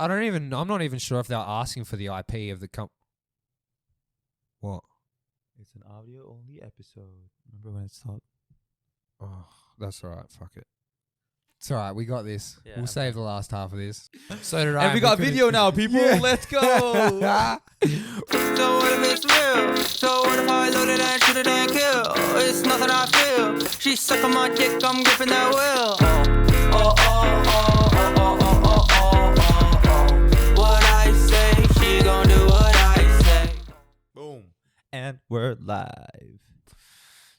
I'm not even sure if they're asking for the IP of the What? It's an audio-only episode. Remember when it stopped? Oh, that's all right. Fuck it. It's all right. We got this. Yeah, we'll okay. save the last half of this. So did I. And we got video now, people. Yeah. Let's go. So what if it's real? So what if I load it and shoot it and kill? It's nothing I feel. She sucking my dick, I'm gripping that wheel. Oh, oh, oh, oh, oh, oh, oh, oh, oh, oh. What I say, she gon' do what I say. Boom. And we're live.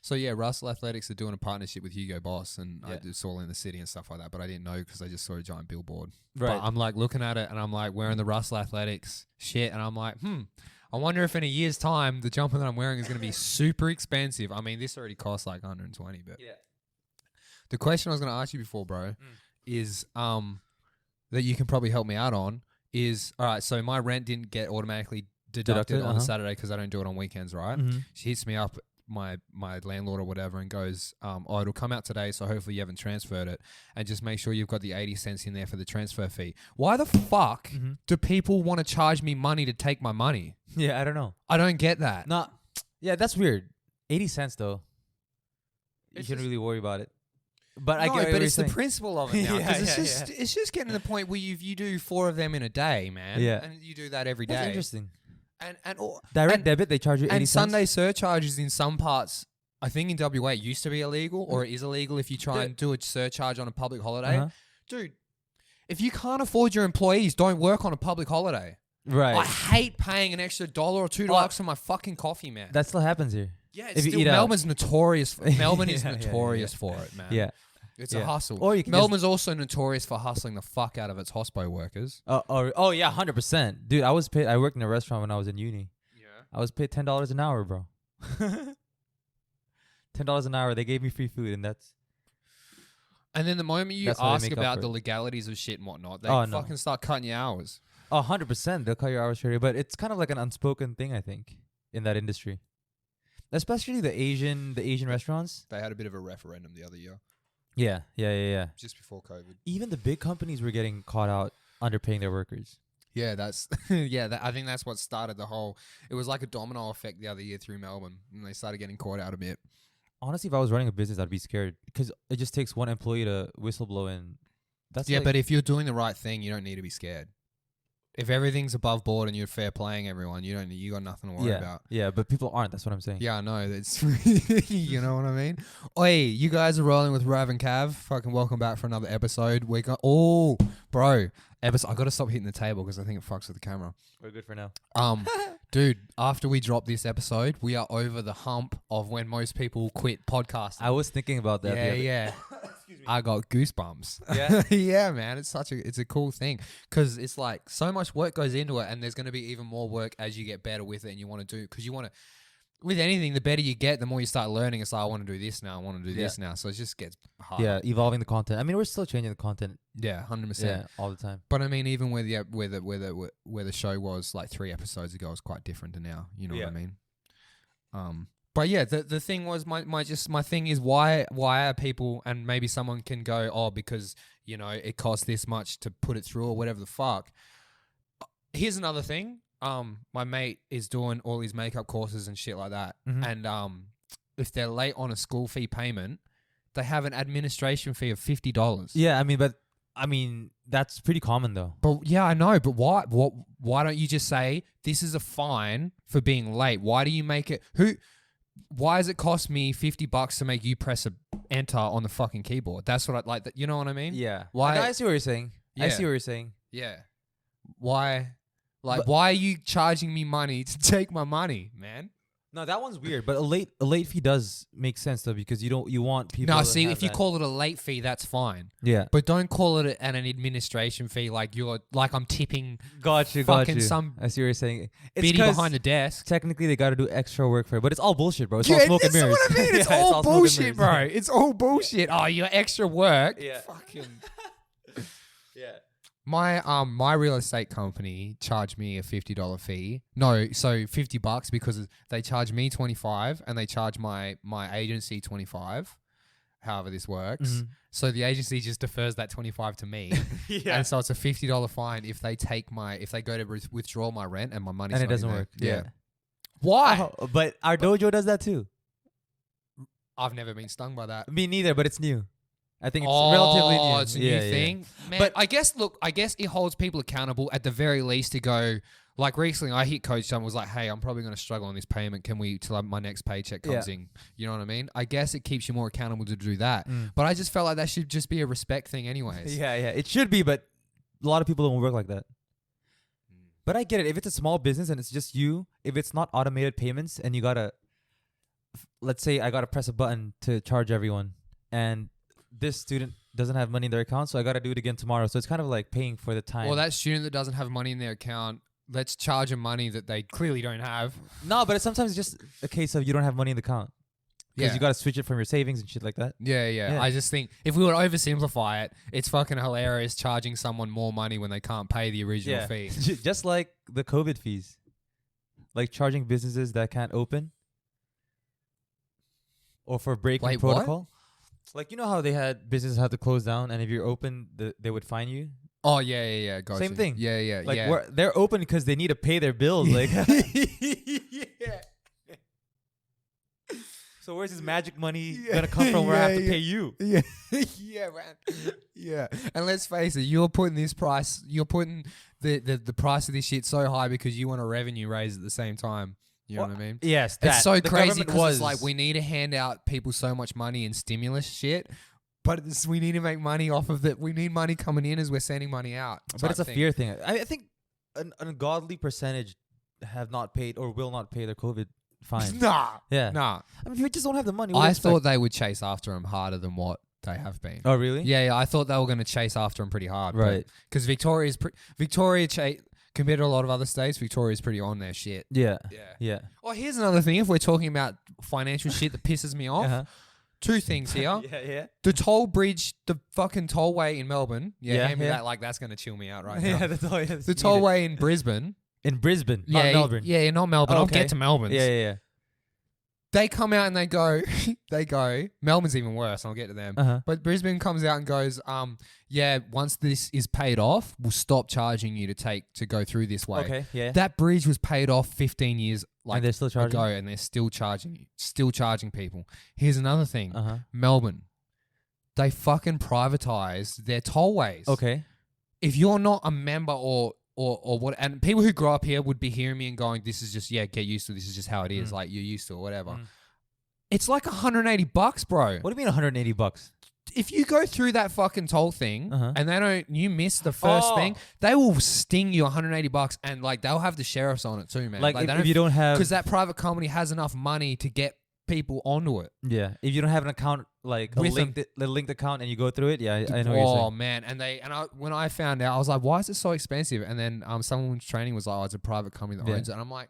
So yeah, Russell Athletics are doing a partnership with Hugo Boss, and Yeah. it's all in the city and stuff like that. But I didn't know because I just saw a giant billboard. Right. But I'm like looking at it, and I'm like wearing the Russell Athletics shit, and I'm like, I wonder if in a year's time the jumper that I'm wearing is going to be super expensive. I mean, this already costs like 120, but Yeah. the question I was going to ask you before, bro, is that you can probably help me out on is, all right, so my rent didn't get automatically deducted on a Saturday because I don't do it on weekends, right? Mm-hmm. She hits me up, my landlord or whatever, and goes, it'll come out today, so hopefully you haven't transferred it, and just make sure you've got the 80 cents in there for the transfer fee. Why the fuck do people want to charge me money to take my money? Yeah, I don't know. I don't get that. Yeah, that's weird. 80 cents though. You It's shouldn't just- really worry about it. But I No, get what but you're it's the saying. principle of it now. Yeah, 'Cause it's just getting to the point where you do 4 of them in a day, man. Yeah. And you do that every That's day. interesting. And Direct debit, they charge you 80 and cents. Sunday surcharges in some parts, I think in WA, it used to be illegal, or it is illegal if you try and do a surcharge on a public holiday. Uh-huh. Dude, if you can't afford your employees, don't work on a public holiday. Right. I hate paying an extra $1 or $2 for my fucking coffee, man. That still happens here. Yeah, if it's you still, eat out. Melbourne's notorious. Melbourne is Yeah, notorious for it, man. Yeah. It's a hustle. Or you can Melbourne's also notorious for hustling the fuck out of its hospo workers. Oh yeah, 100%. Dude, I worked in a restaurant when I was in uni. Yeah. I was paid $10 an hour, bro. $10 an hour. They gave me free food, and that's... And then the moment you That's how they ask make up about for the it. legalities of shit and whatnot, they Oh, no. fucking start cutting your hours. Oh, 100%. They'll cut your hours shorter. But it's kind of like an unspoken thing, I think, in that industry. Especially the Asian restaurants. They had a bit of a referendum the other year, Yeah. just before COVID. Even the big companies were getting caught out underpaying their workers. Yeah, that's I think that's what started the whole. It was like a domino effect the other year through Melbourne, and they started getting caught out a bit. Honestly, if I was running a business, I'd be scared because it just takes one employee to whistleblow, and that's But if you're doing the right thing, you don't need to be scared. If everything's above board and you're fair playing everyone, you got nothing to worry about. Yeah, but people aren't. That's what I'm saying. Yeah, I know. That's you know what I mean? Oi, you guys are rolling with Rav and Cav. Fucking welcome back for another episode. We got bro. I gotta stop hitting the table because I think it fucks with the camera. We're good for now. Dude, after we drop this episode, we are over the hump of when most people quit podcasting. I was thinking about that. Yeah. I got goosebumps. Yeah? Yeah, man. It's a cool thing because it's like so much work goes into it, and there's going to be even more work as you get better with it, and you want to do because you want to. With anything, the better you get, the more you start learning. It's like I want to do this now. I want to do this now. So it just gets hard. Yeah, evolving the content. I mean, we're still changing the content. Yeah, 100%. Yeah, all the time. But I mean, even where the show was like 3 episodes ago is quite different to now. You know what I mean? But yeah, the thing was my thing is why are people, and maybe someone can go, because it costs this much to put it through or whatever the fuck. Here's another thing. My mate is doing all his makeup courses and shit like that, and if they're late on a school fee payment, they have an administration fee of $50. Yeah, I mean that's pretty common though. But yeah, I know. But why don't you just say this is a fine for being late? Why do you make it? Why does it cost me $50 to make you press a enter on the fucking keyboard? That's what I like. You know what I mean? Yeah. Why? I see what you're saying. Yeah. I see what you're saying. Yeah. Why? Why are you charging me money to take my money, man? No, that one's weird. But a late fee does make sense though because you want people. No, to see, have if you that. call it a late fee, that's fine. Yeah. But don't call it an administration fee like I'm tipping Got you. some I see what you're saying. It's biddy 'cause behind the desk. technically they got to do extra work for it, but it's all bullshit, bro. It's all smoke and That's mirrors. what I mean. It's Yeah, all smoke and bullshit, bro. mirrors. It's all bullshit. Oh, your extra work. Yeah. Fucking. Yeah. My real estate company charged me a $50 fee. No, so $50 because they charge me $25 and they charge my agency $25. however this works. So the agency just defers that 25 to me. And so it's a $50 fine if they go to withdraw my rent and my money's and it not doesn't in there. work. Yeah. Why? Oh, but our dojo does that too. I've never been stung by that. Me neither, but it's new. I think it's relatively new. It's a new thing. Man, but I guess it holds people accountable at the very least to go, like recently I hit Coach and was like, hey, I'm probably going to struggle on this payment. Can we, till my next paycheck comes in? You know what I mean? I guess it keeps you more accountable to do that. But I just felt like that should just be a respect thing anyways. Yeah. It should be, but a lot of people don't work like that. But I get it. If it's a small business and it's just you, if it's not automated payments and you got to, let's say I got to press a button to charge everyone and this student doesn't have money in their account, so I got to do it again tomorrow. So it's kind of like paying for the time. Well, that student that doesn't have money in their account, let's charge them money that they clearly don't have. No, but it's sometimes just a case of you don't have money in the account. Because you got to switch it from your savings and shit like that. Yeah. I just think if we were to oversimplify it, it's fucking hilarious charging someone more money when they can't pay the original fee. Just like the COVID fees. Like charging businesses that can't open. Or for breaking protocol. What? Like, you know how they had businesses had to close down, and if you're open, they would fine you? Oh, yeah. Gotcha. Same thing. Yeah. Like, they're open because they need to pay their bills. Like, so where's this magic money gonna come from where I have to pay you? Yeah, man. Yeah. And let's face it, you're putting the price of this shit so high because you want a revenue raise at the same time. You know what I mean? Yes. It's so crazy because it's like we need to hand out people so much money in stimulus shit, but we need to make money off of that. We need money coming in as we're sending money out. But it's a fear thing. I think an ungodly percentage have not paid or will not pay their COVID fine. Nah. I mean, if you just don't have the money. I thought they would chase after them harder than what they have been. Oh, really? Yeah. I thought they were going to chase after them pretty hard. Right. Because Victoria compared to a lot of other states, Victoria's pretty on their shit. Yeah. Oh, here's another thing. If we're talking about financial shit that pisses me off, two things here. Yeah. The toll bridge, the fucking tollway in Melbourne. Hand me that. Like, that's going to chill me out right now. Yeah, that's all. The tollway in Brisbane. In Brisbane, not Melbourne. Yeah, not Melbourne. Oh, I'll get to Melbourne. Yeah. They come out and they go, Melbourne's even worse. I'll get to them. But Brisbane comes out and goes, once this is paid off, we'll stop charging you to go through this way. Okay, yeah. That bridge was paid off 15 years and they're still charging ago, and they're still charging people. Here's another thing. Melbourne, they fucking privatized their tollways. Okay. If you're not a member or what, and people who grow up here would be hearing me and going, this is just, get used to it. This is just how it is. Like, you're used to it, whatever. It's like $180, bro. What do you mean $180? If you go through that fucking toll thing and you miss the first thing, they will sting you $180 and like they'll have the sheriffs on it too, man. Like if you don't have, because that private company has enough money to get people onto it. Yeah, if you don't have an account like a linked account and you go through it, I know what you're saying. Oh man, when I found out, I was like, why is it so expensive? And then someone's training was like, oh, it's a private company that owns it, and I'm like.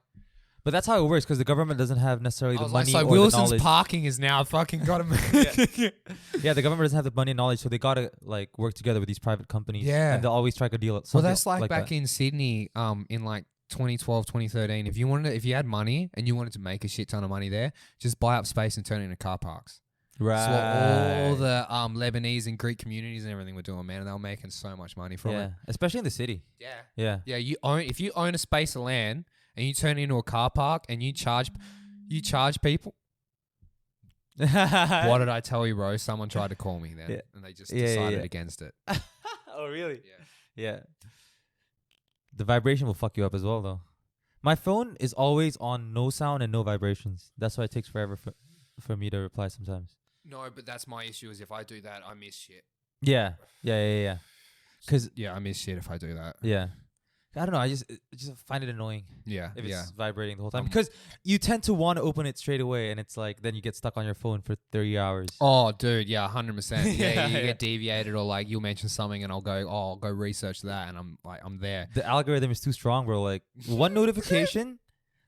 But that's how it works because the government doesn't have necessarily the money or Wilson's the knowledge. Parking is now fucking got him. Yeah, the government doesn't have the money and knowledge, so they gotta like work together with these private companies. Yeah, and they'll always strike a deal. Well, that's like back in Sydney, in like 2012, 2013. If you had money and you wanted to make a shit ton of money there, just buy up space and turn it into car parks. Right. So all the Lebanese and Greek communities and everything were doing, man, and they were making so much money from it. Especially in the city. Yeah. If you own a space of land and you turn it into a car park and you charge people. What did I tell you, bro? Someone tried to call me then, and they just decided against it. Oh, really? Yeah. The vibration will fuck you up as well, though. My phone is always on no sound and no vibrations. That's why it takes forever for me to reply sometimes. No, but that's my issue. Is if I do that, I miss shit. Yeah. Cause I miss shit if I do that. Yeah. I don't know. I just find it annoying. Yeah. If it's vibrating the whole time. Because you tend to want to open it straight away and it's like then you get stuck on your phone for 30 hours. Oh, dude. Yeah, 100%. Yeah, you get deviated or like you'll mention something and I'll go research that and I'm there. The algorithm is too strong, bro. Like one notification,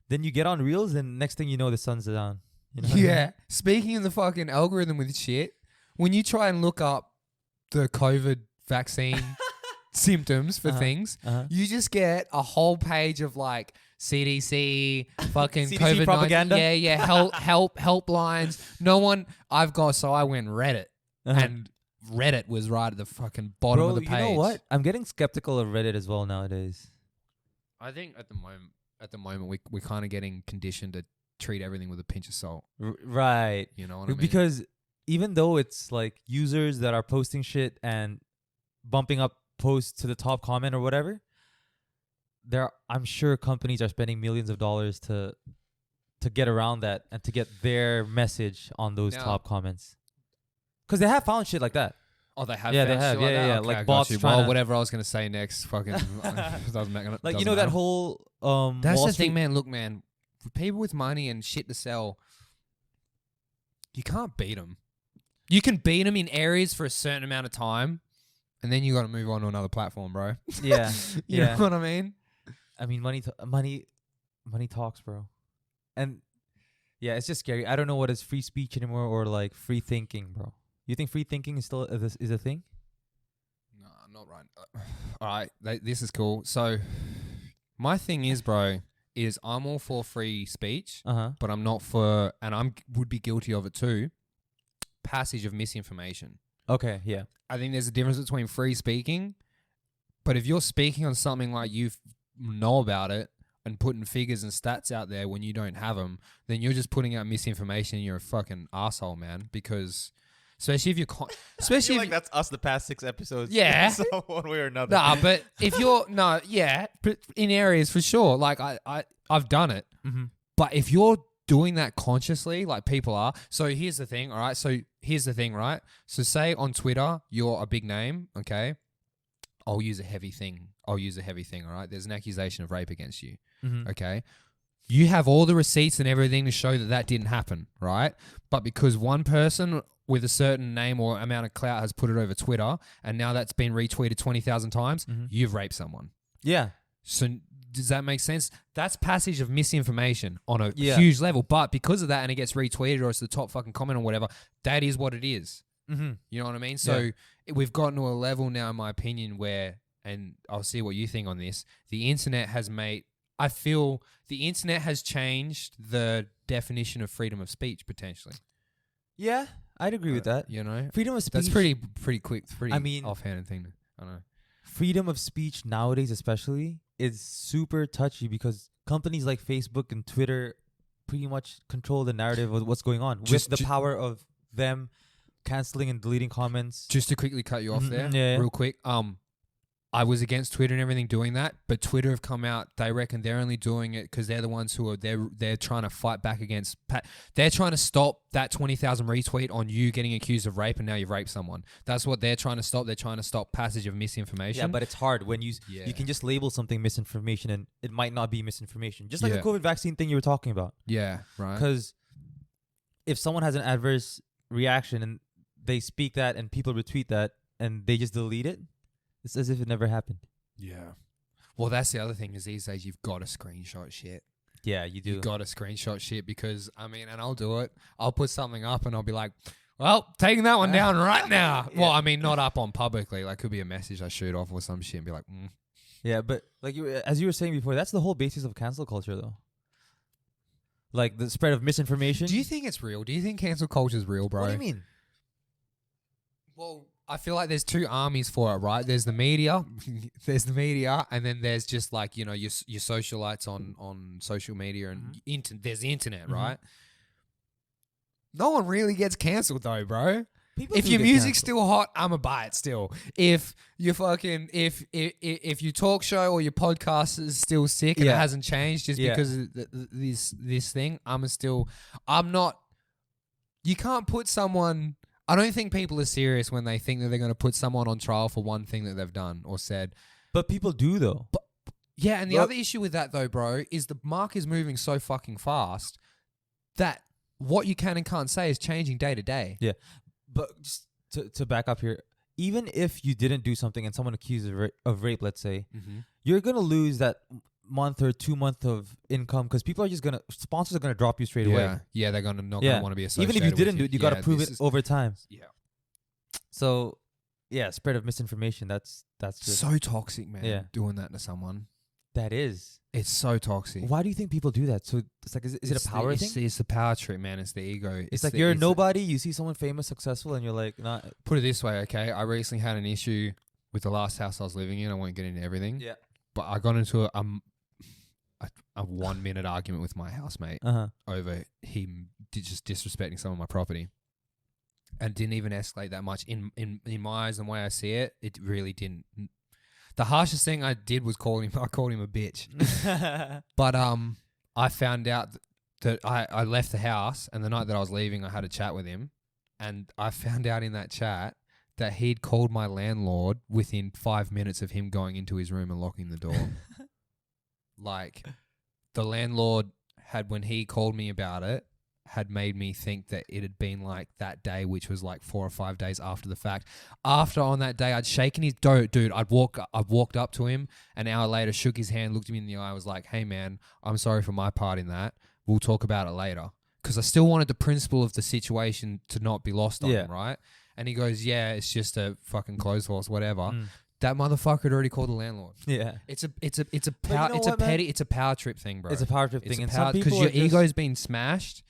then you get on Reels and next thing you know the sun's down. You know what I mean? Speaking of the fucking algorithm with shit, when you try and look up the COVID vaccine symptoms for things, you just get a whole page of like CDC, fucking CDC COVID propaganda. helplines. I went Reddit. and Reddit was right at the fucking bottom of the page. You know what? I'm getting skeptical of Reddit as well nowadays. I think at the moment we're kind of getting conditioned to treat everything with a pinch of salt. Right. You know what I mean? Because even though it's like users that are posting shit and bumping up posts to the top comment or whatever, I'm sure companies are spending millions of dollars to get around that and to get their message on those top comments. Because they have found shit like that. Oh, they have. Yeah, they have. Yeah. Okay, like bots trying to, whatever I was gonna say next, fucking like you know that whole That's Wall the Street thing, man. Look, man, for people with money and shit to sell, you can't beat them. You can beat them in areas for a certain amount of time, and then you got to move on to another platform, bro. Yeah, you know what I mean? I mean, money talks, bro. And yeah, it's just scary. I don't know what is free speech anymore or like free thinking, bro. You think free thinking is still is a thing? No, not right. All right, this is cool. So, my thing is, bro, is I'm all for free speech, but I'm not for, and I would be guilty of it too, passage of misinformation. Okay, yeah. I think there's a difference between free speaking, but if you're speaking on something like you know about it and putting figures and stats out there when you don't have them, then you're just putting out misinformation and you're a fucking asshole, man, because... Especially if you're, especially I feel like that's us the past 6 episodes. Yeah. So one way or another. Nah, but if you're but in areas for sure. Like I've done it, but if you're doing that consciously, like people are. So here's the thing, all right. So say on Twitter you're a big name, okay. I'll use a heavy thing. All right. There's an accusation of rape against you, okay. You have all the receipts and everything to show that didn't happen, right? But because one person with a certain name or amount of clout has put it over Twitter, and now that's been retweeted 20,000 times, you've raped someone. Yeah. So does that make sense? That's passage of misinformation on a huge level. But because of that, and it gets retweeted or it's the top fucking comment or whatever, that is what it is. You know what I mean? So we've gotten to a level now, in my opinion, where, and I'll see what you think on this, the internet has made... I feel the internet has changed the definition of freedom of speech potentially. Yeah, I'd agree with that. You know, freedom of speech. That's pretty quick. I mean, offhanded thing. I don't know. Freedom of speech nowadays, especially, is super touchy because companies like Facebook and Twitter pretty much control the narrative of what's going on with the power of them canceling and deleting comments. Just to quickly cut you off there, real quick. I was against Twitter and everything doing that, but Twitter have come out. They reckon they're only doing it because they're the ones who are they're trying to fight back against. They're trying to stop that 20,000 retweet on you getting accused of rape and now you've raped someone. That's what they're trying to stop. They're trying to stop passage of misinformation. Yeah, but it's hard when you can just label something misinformation and it might not be misinformation. Just like the COVID vaccine thing you were talking about. Yeah, right. Because if someone has an adverse reaction and they speak that and people retweet that and they just delete it, it's as if it never happened. Yeah. Well, that's the other thing is these days you've got to screenshot shit. Yeah, you do. You've got to screenshot shit because, I mean, and I'll do it. I'll put something up and I'll be like, well, taking that one down right now. Yeah. Well, I mean, not up on publicly. Like, could be a message I shoot off or some shit and be like, Yeah, but like as you were saying before, that's the whole basis of cancel culture, though. Like the spread of misinformation. Do you think it's real? Do you think cancel culture is real, bro? What do you mean? Well, I feel like there's two armies for it, right? There's the media, and then there's just like, you know, your socialites on social media, and there's the internet, right? No one really gets cancelled though, bro. If your music's still hot, I'ma buy it still. If you fucking if your talk show or your podcast is still sick and it hasn't changed just because of this thing, I'm not. You can't put someone. I don't think people are serious when they think that they're going to put someone on trial for one thing that they've done or said. But people do, though. Yeah, and the other issue with that, though, bro, is the mark is moving so fucking fast that what you can and can't say is changing day to day. Yeah, but just to back up here, even if you didn't do something and someone accused of rape, let's say, you're going to lose that month or 2 months of income because people are just gonna sponsors are gonna drop you straight away. Yeah, they're gonna want to be associated. Even if you didn't do it, you gotta prove it over time. Yeah. So, yeah, spread of misinformation. That's just so toxic, man. Yeah. Doing that to someone. That is. It's so toxic. Why do you think people do that? So it's like, is it a power thing? It's the power trip, man. It's the ego. It's like you're a nobody. You see someone famous, successful, and you're like, not. Put it this way, okay? I recently had an issue with the last house I was living in. I won't get into everything. Yeah. But I got into a 1 minute argument with my housemate over him just disrespecting some of my property, and didn't even escalate that much. In my eyes and the way I see it, it really didn't. The harshest thing I did was I called him a bitch. But I found out that I left the house, and the night that I was leaving, I had a chat with him, and I found out in that chat that he'd called my landlord within 5 minutes of him going into his room and locking the door. Like, the landlord had, when he called me about it, had made me think that it had been like that day, which was like 4 or 5 days after the fact. After on that day, I'd shaken his dude. I'd walked up to him an hour later, shook his hand, looked him in the eye, was like, "Hey man, I'm sorry for my part in that. We'll talk about it later." Because I still wanted the principle of the situation to not be lost on him, right? And he goes, "Yeah, it's just a fucking clothes horse, whatever." That motherfucker had already called the landlord. Yeah. It's a power trip thing, bro. It's a power trip thing. And some because people your are just- ego's been smashed,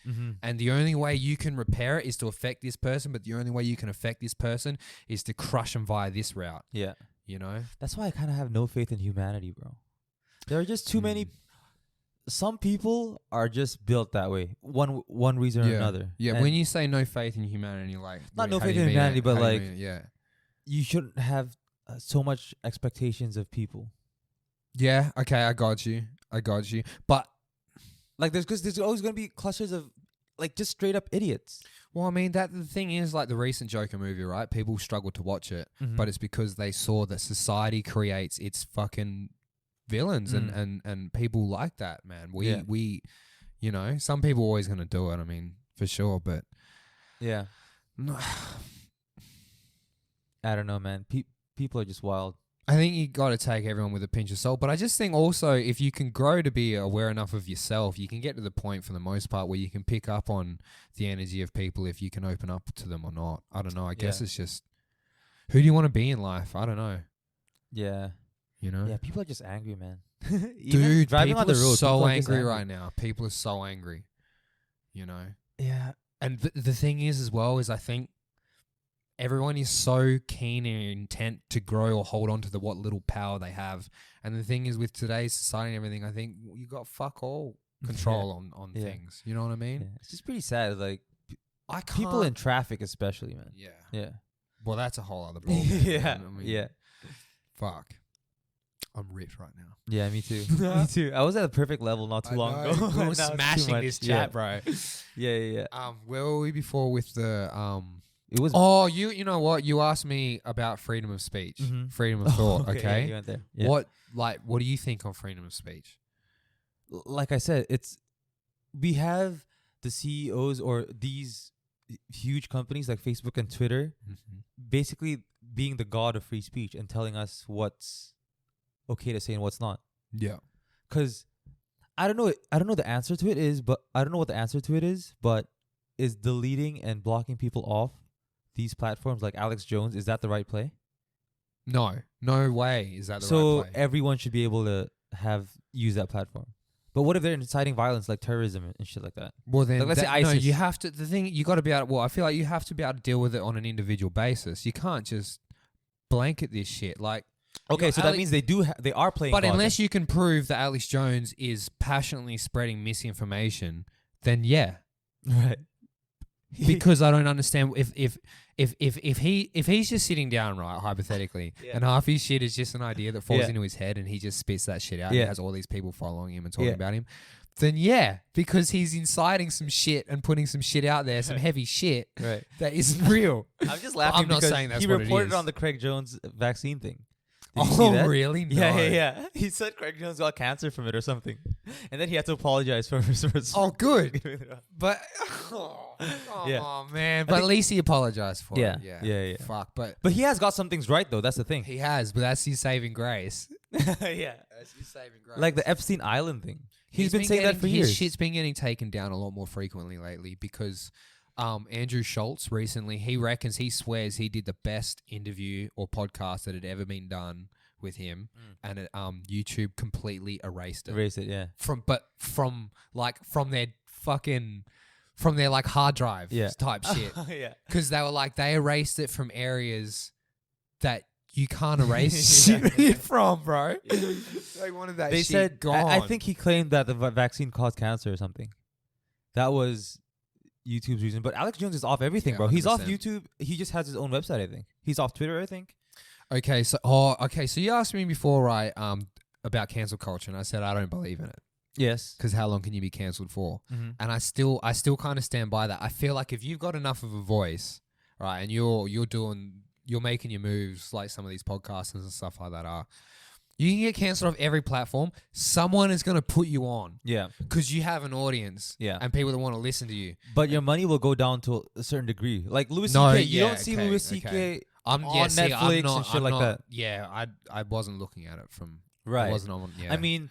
and the only way you can repair it is to affect this person. But the only way you can affect this person is to crush them via this route. Yeah. You know. That's why I kind of have no faith in humanity, bro. There are just too many. Some people are just built that way. One reason or another. Yeah. And when you say no faith in humanity, like not wait, no how faith do you in mean humanity, it? but How do you like mean it? Yeah. you shouldn't have so much expectations of people. Yeah. Okay. I got you. But Like there's always gonna be clusters of like just straight up idiots. well, I mean, that the thing is, like the recent Joker movie, right? People struggle to watch it, but it's because they saw that society creates its fucking villains and people like that, man. We you know, some people are always gonna do it, I mean, for sure, but Yeah. I don't know, man. People are just wild. I think you got to take everyone with a pinch of salt. But I just think also, if you can grow to be aware enough of yourself, you can get to the point for the most part where you can pick up on the energy of people if you can open up to them or not. I don't know. I guess it's just, who do you want to be in life? I don't know. Yeah. You know? Yeah, people are just angry, man. Dude, driving people on the are road, so people are just angry right now. People are so angry. You know? Yeah. And the thing is as well is I think everyone is so keen and intent to grow or hold on to what little power they have. And the thing is with today's society and everything, I think you got fuck all control on things. You know what I mean? Yeah. It's just pretty sad. Like I can't. people in traffic especially, man. Yeah. Yeah. Well, that's a whole other problem. Yeah. I mean, Yeah. Fuck. I'm ripped right now. Yeah, me too. Me too. I was at a perfect level not too long ago. We Now were it's too smashing much. this chat, Yeah. bro. Yeah. Where were we before with the It was. Oh, you know what? You asked me about freedom of speech, freedom of thought. yeah, Okay. you went there. Yeah. What do you think on freedom of speech? Like I said, we have the CEOs or these huge companies like Facebook and Twitter basically being the god of free speech and telling us what's okay to say and what's not. Yeah. Because I don't know the answer to it is, but I don't know what the answer to it is, but is deleting and blocking people off these platforms like Alex Jones, is that the right play? No way. Is that the so right play? everyone should be able to use that platform. But what if they're inciting violence like terrorism and shit like that? Well, then, like, let's say ISIS. no, you have to. The thing you got to be able. Well, I feel like you have to be able to deal with it on an individual basis. You can't just blanket this shit. Like, okay, so that means they are playing. But unless you can prove that Alex Jones is passionately spreading misinformation, then yeah, right. because I don't understand if he's just sitting down, right, hypothetically, and half his shit is just an idea that falls into his head and he just spits that shit out and he has all these people following him and talking about him, then yeah, because he's inciting some shit and putting some shit out there, some heavy shit that isn't real. I'm just laughing I'm not because saying that's he what it reported is. on the Craig Jones vaccine thing. Did you see that? Really? No. Yeah. He said Craig Jones got cancer from it or something. And then he had to apologize for his Oh, good. But, oh man. But at least he apologized for it. Yeah. Fuck. But he has got some things right, though. That's the thing. he has, but that's his saving grace. Yeah. That's his saving grace. Like the Epstein Island thing. He's been saying that for years. His shit's been getting taken down a lot more frequently lately because Andrew Schultz recently, he swears he did the best interview or podcast that had ever been done with him, and it, YouTube completely erased it. Erase it, yeah. From their like hard drive type shit. Yeah. Because they were like, they erased it from areas that you can't erase shit from, bro. They wanted that They shit said, gone. I think he claimed that the vaccine caused cancer or something. That was YouTube's reason. But Alex Jones is off everything, Yeah, bro. He's off 100%. YouTube. He just has his own website, I think. He's off Twitter, I think. Okay, so you asked me before, right, about cancel culture, and I said I don't believe in it. Yes. Because how long can you be cancelled for? Mm-hmm. And I still kind of stand by that. I feel like if you've got enough of a voice, right, and you're making your moves like some of these podcasters and stuff like that are, you can get cancelled off every platform. Someone is going to put you on. Yeah. Because you have an audience. Yeah. And people that want to listen to you. But your money will go down to a certain degree. Like Louis No, C.K. You yeah, don't see okay, Louis C.K. okay. on Netflix and shit like that. Yeah, I wasn't looking at it from... Right. I wasn't on... Yeah. I mean,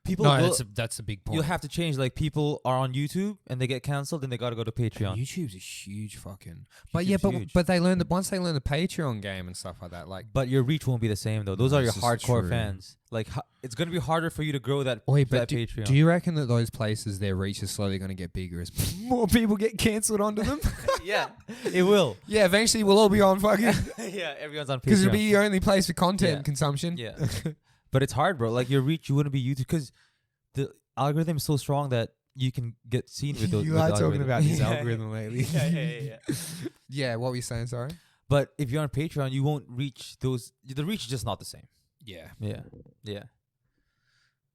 people... No, that's a big point. You'll have to change. Like, people are on YouTube and they get cancelled and they got to go to Patreon. YouTube's a huge fucking... Huge. But they learn once they learn the Patreon game and stuff like that, like... But your reach won't be the same, though. Those are your this is hardcore true. fans. Like, it's going to be harder for you to grow that, Wait, that but Patreon. do you reckon that those places, their reach is slowly going to get bigger as more people get cancelled onto them? Yeah, it will. Yeah, eventually we'll all be on fucking... Yeah, everyone's on Patreon. Because it'll be your only place for content Yeah. consumption. Yeah. But it's hard, bro. Like, your reach, you wouldn't be YouTube because the algorithm is so strong that you can get seen with those. You with are the talking algorithm. about this Yeah. algorithm lately. Yeah. Yeah, what were you saying, sorry? But if you're on Patreon, you won't reach those. The reach is just not the same. Yeah. Yeah.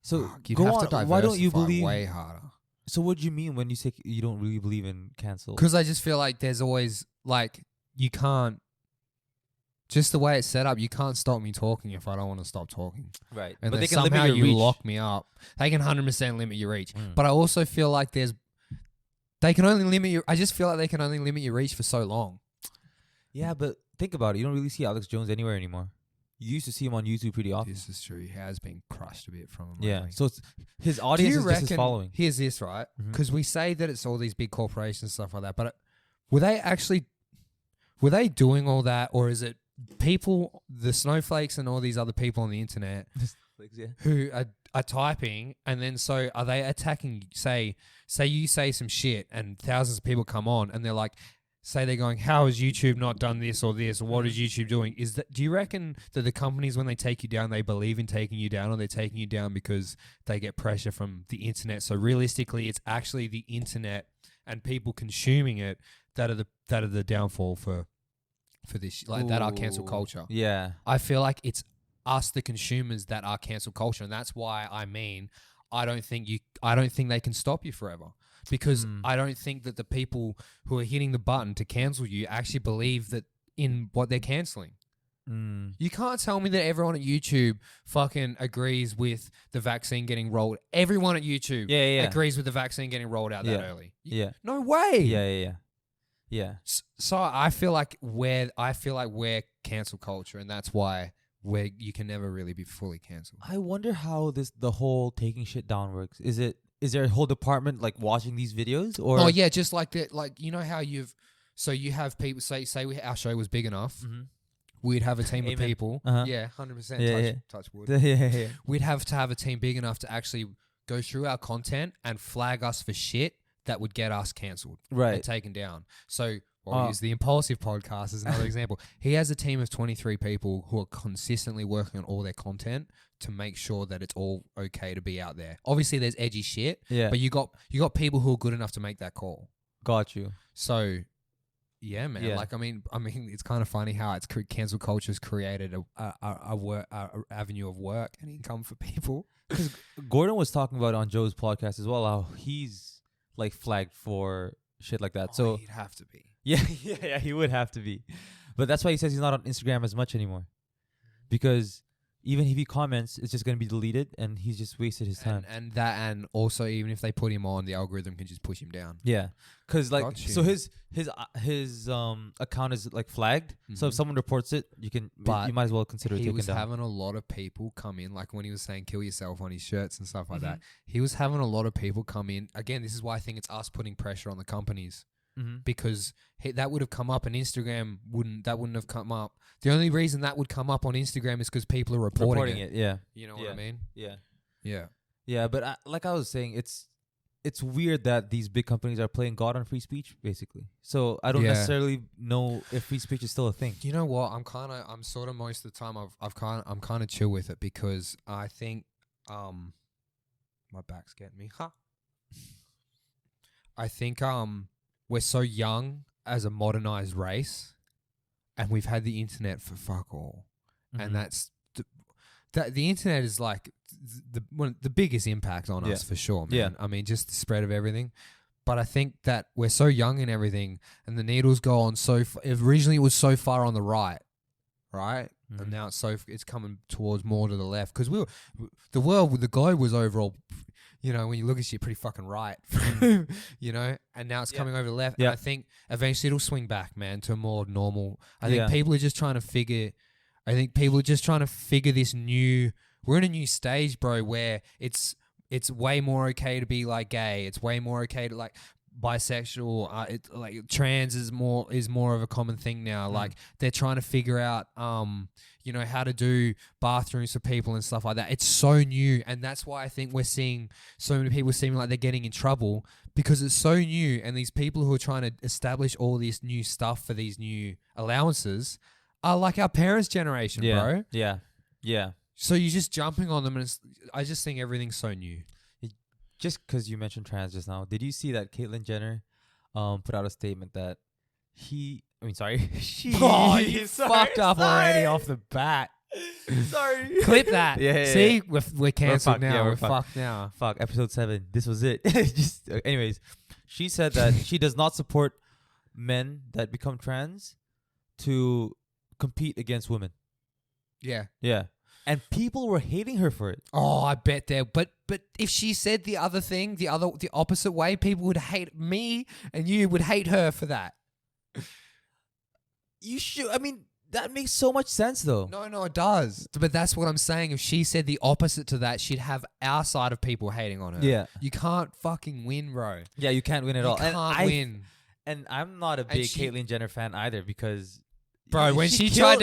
So Fuck, you'd go have on. to Why don't you diversify believe? way harder? So what do you mean when you say you don't really believe in cancel? Because I just feel like there's always, like, you can't... Just the way it's set up, you can't stop me talking if I don't want to stop talking. Right. And But then they can somehow limit your you reach. lock me up. They can 100% limit your reach. Mm. But I also feel like they can only limit your... I just feel like they can only limit your reach for so long. Yeah, but think about it. You don't really see Alex Jones anywhere anymore. You used to see him on YouTube pretty often. This is true. He has been crushed a bit from him. Yeah. lately. So it's, his Do audience you is just his reckon- following. Here's this, right? Mhm. Because we say that it's all these big corporations and stuff like that, but were they doing all that, or is it people, the snowflakes and all these other people on the internet Yeah. who are typing, and then so are they attacking, say you say some shit and thousands of people come on and they're like, say they're going, how has YouTube not done this or this, or what is YouTube doing? Do you reckon that the companies, when they take you down, they believe in taking you down, or they're taking you down because they get pressure from the internet? So realistically, it's actually the internet and people consuming it that are the downfall for this, like that are cancel Ooh. culture. Yeah. I feel like it's us, the consumers, that are cancel culture, and that's why I don't think they can stop you forever. Because I don't think that the people who are hitting the button to cancel you actually believe that in what they're canceling. Mm. You can't tell me that everyone at YouTube fucking agrees with the vaccine getting rolled. Everyone at YouTube Yeah. agrees with the vaccine getting rolled out that Yeah. early. Yeah. No way. Yeah. So I feel like we're cancel culture, and that's why you can never really be fully canceled. I wonder how the whole taking shit down works. Is there a whole department like watching these videos, or? Oh yeah, just like that. Like, you know how you have people say our show was big enough. Mhm. We'd have a team of Amen. people. Uh-huh. Yeah, 100%. Yeah, Touch wood. yeah. We'd have to have a team big enough to actually go through our content and flag us for shit that would get us cancelled and Right. taken down. So we'll use the Impulsive podcast as another example. He has a team of 23 people who are consistently working on all their content to make sure that it's all okay to be out there. Obviously, there's edgy shit, Yeah. but you got people who are good enough to make that call. Got you. So, yeah, man. Yeah. Like, I mean, it's kind of funny how cancel culture's created a avenue of work and income for people. Because Gordon was talking about it on Joe's podcast as well, how he's like flagged for shit like that. So he'd have to be. yeah, he would have to be. But that's why he says he's not on Instagram as much anymore. Because even if he comments, it's just going to be deleted, and he's just wasted his time. And also, even if they put him on, the algorithm can just push him down. Yeah, because like Gotcha. so his account is like flagged. So if Mhm. someone reports it, you But might as well consider it He taken was down. having a lot of people come in, like when he was saying "kill yourself" on his shirts and stuff like that. Mhm. He was having a lot of people come in. Again, this is why I think it's us putting pressure on the companies because that would have come up, and Instagram wouldn't have come up. The only reason that would come up on Instagram is because people are reporting it. Yeah, you know what I mean? Yeah. But like I was saying, it's weird that these big companies are playing God on free speech, basically. So I don't necessarily know if free speech is still a thing. You know what? I'm sort of most of the time I'm kind of chill with it, because I think my back's getting me. I think we're so young as a modernized race, and we've had the internet for fuck all, and that's the internet is like the biggest impact on us for sure, man. Yeah. I mean, just the spread of everything. But I think that we're so young and everything, and the needles go on originally it was so far on the right, and now it's coming towards more to the left, because the globe was overall, you know, when you look at shit, pretty fucking right, you know, and now it's coming over the left. And I think eventually it'll swing back, man, to a more normal. I think people are just trying to figure. This new. We're in a new stage, bro, where it's way more okay to be like gay. It's way more okay to like bisexual. Like trans is more of a common thing now. Like they're trying to figure out, you know, how to do bathrooms for people and stuff like that. It's so new, and that's why I think we're seeing so many people seeming like they're getting in trouble, because it's so new, and these people who are trying to establish all this new stuff for these new allowances are like our parents' generation, bro. Yeah. So you're just jumping on them, and I just think everything's so new. Just because you mentioned trans just now, did you see that Caitlyn Jenner put out a statement that she Oh, you fucked up already off the bat. Sorry. Clip that. Yeah. See, we're cancelled now. Yeah, we're fucked now. Fuck, episode 7. This was it. Anyways, she said that she does not support men that become trans to compete against women. Yeah. Yeah. And people were hating her for it. Oh, I bet there. But if she said the other thing, the opposite way, people would hate me, and you would hate her for that. You should. I mean, that makes so much sense, though. No, it does. But that's what I'm saying. If she said the opposite to that, she'd have our side of people hating on her. Yeah. You can't fucking win, bro. Yeah, you can't win at all. You can't win. And I'm not a big Caitlyn Jenner fan either, because... Bro, when she tried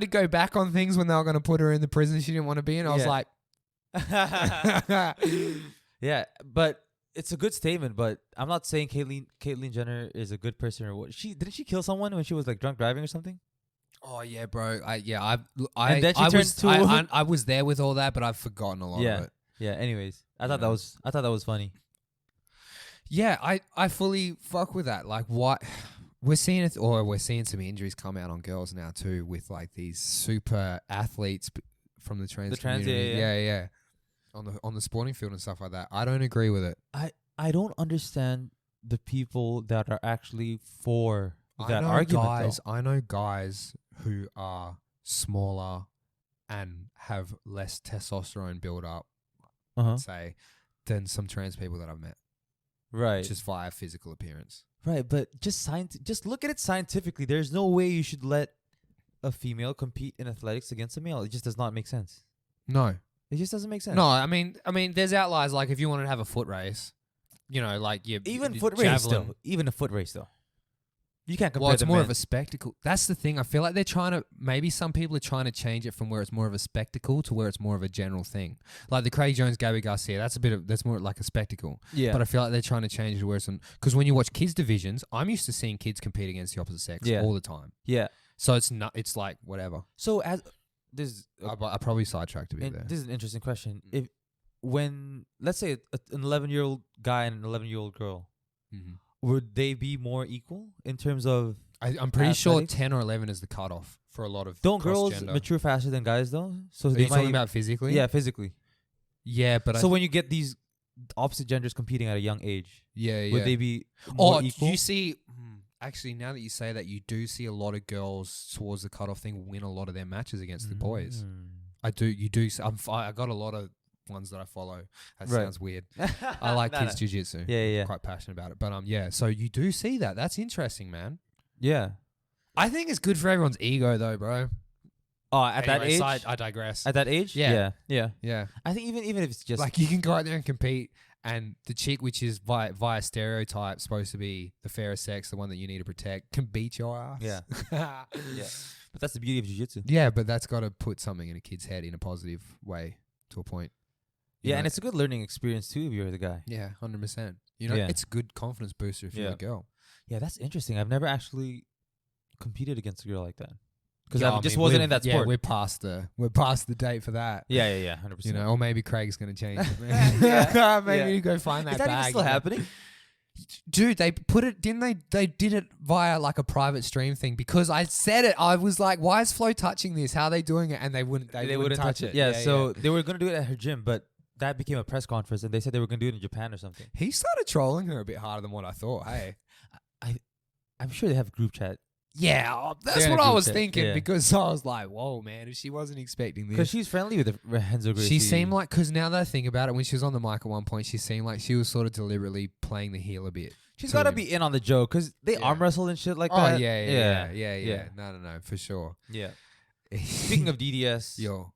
to go back on things when they were going to put her in the prison she didn't want to be in, I was like... Yeah, but it's a good statement, but I'm not saying Caitlyn Jenner is a good person or what. Didn't she kill someone when she was like drunk driving or something? Oh yeah, bro. I was there with all that, but I've forgotten a lot of it. Yeah. Anyways, I thought that was funny. Yeah, I fully fuck with that. Like, what we're seeing we're seeing some injuries come out on girls now too, with like these super athletes from the trans community. Yeah. On the sporting field and stuff like that. I don't agree with it. I don't understand the people that are actually for that argument. I know guys who are smaller and have less testosterone build up, I'd say, than some trans people that I've met. Right. Just via physical appearance. Right, but just look at it scientifically. There's no way you should let a female compete in athletics against a male. It just does not make sense. No. It just doesn't make sense. No, I mean, there's outliers. Like if you wanted to have a foot race, you know, like even a foot race though. You can't compare. Well, it's more of a spectacle. That's the thing. I feel like maybe some people are trying to change it from where it's more of a spectacle to where it's more of a general thing. Like the Craig Jones, Gabby Garcia, that's more like a spectacle. Yeah. But I feel like they're trying to change it to where it's because when you watch kids divisions, I'm used to seeing kids compete against the opposite sex all the time. Yeah. So it's like whatever. So as this, I probably sidetracked a bit there. This is an interesting question. When let's say an 11-year-old guy and an 11-year-old girl. Mm-hmm. Would they be more equal in terms of? I'm pretty sure 10 or 11 is the cutoff for a lot of. Don't girls mature faster than guys though? So are you talking about physically? Yeah, phically. Yeah, but so when you get these opposite genders competing at a young age, would they be more equal? You see, actually, now that you say that, you do see a lot of girls towards the cutoff thing win a lot of their matches against the boys. I do. You do. I got a lot of ones that I follow. That sounds weird. I like kids jiu-jitsu. Yeah. I'm quite passionate about it. But so you do see that. That's interesting, man. Yeah. I think it's good for everyone's ego though, bro. Oh, at that age? I digress. At that age? Yeah. Yeah. Yeah. I think even if it's just like you can go out there and compete and the chick, which is via stereotype supposed to be the fairer sex, the one that you need to protect, can beat your ass. Yeah. Yeah. But that's the beauty of jiu-jitsu. Yeah, but that's got to put something in a kid's head in a positive way to a point. You Yeah, know? and it's a good learning experience too if you're the guy. Yeah, 100%. You know, Yeah. it's a good confidence booster if you're a girl. Yeah, that's interesting. I've never actually competed against a girl like that. Because Yeah, I I just mean, wasn't we're- in that Yeah, sport. we're past the date for that. Yeah, 100%. You know, or maybe Craig's gonna change it. Yeah. Maybe Yeah. you go find that Is that bag. even still happening? Dude, they put it, didn't they? They did it via like a private stream thing because I said it. I was like, why is Flo touching this? How are they doing it? And they wouldn't touch it. Yeah, so they were going to do it at her gym, but that became a press conference and they said they were going to do it in Japan or something. He started trolling her a bit harder than what I thought. Hey. I'm sure they have a group chat. Yeah, that's They're in what a I group was chat, thinking yeah. because I was like, whoa, man, if she wasn't expecting Because this. she's friendly with Renzo Gracie. She seemed like, because now that I think about it, when she was on the mic at one point, she seemed like she was sort of deliberately playing the heel a bit. She's to got to him. be in on the joke because they Yeah. arm wrestle and shit like Oh, that. yeah. No, for sure. Yeah. Speaking of DDS, Yo.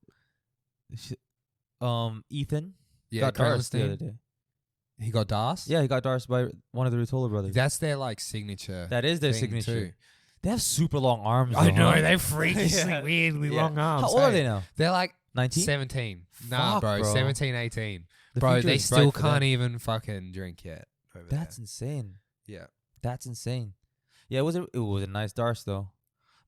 Ethan Yeah, got Darce the Kralstein. other day. He got Darce? Yeah, he got Darce by one of the Rutola brothers. That's their like signature. That is their thing signature. too. They have super long arms. I though, know, huh? they're freakishly Yeah. weirdly Yeah. long arms. How old are hey. they now? They're like 19? 17. Nah, Fuck, bro, bro. 17, 18. The Bro, future they is bright still for them. can't even fucking drink yet. over That's there. insane. Yeah. That's insane. Yeah, it was a nice Darce though.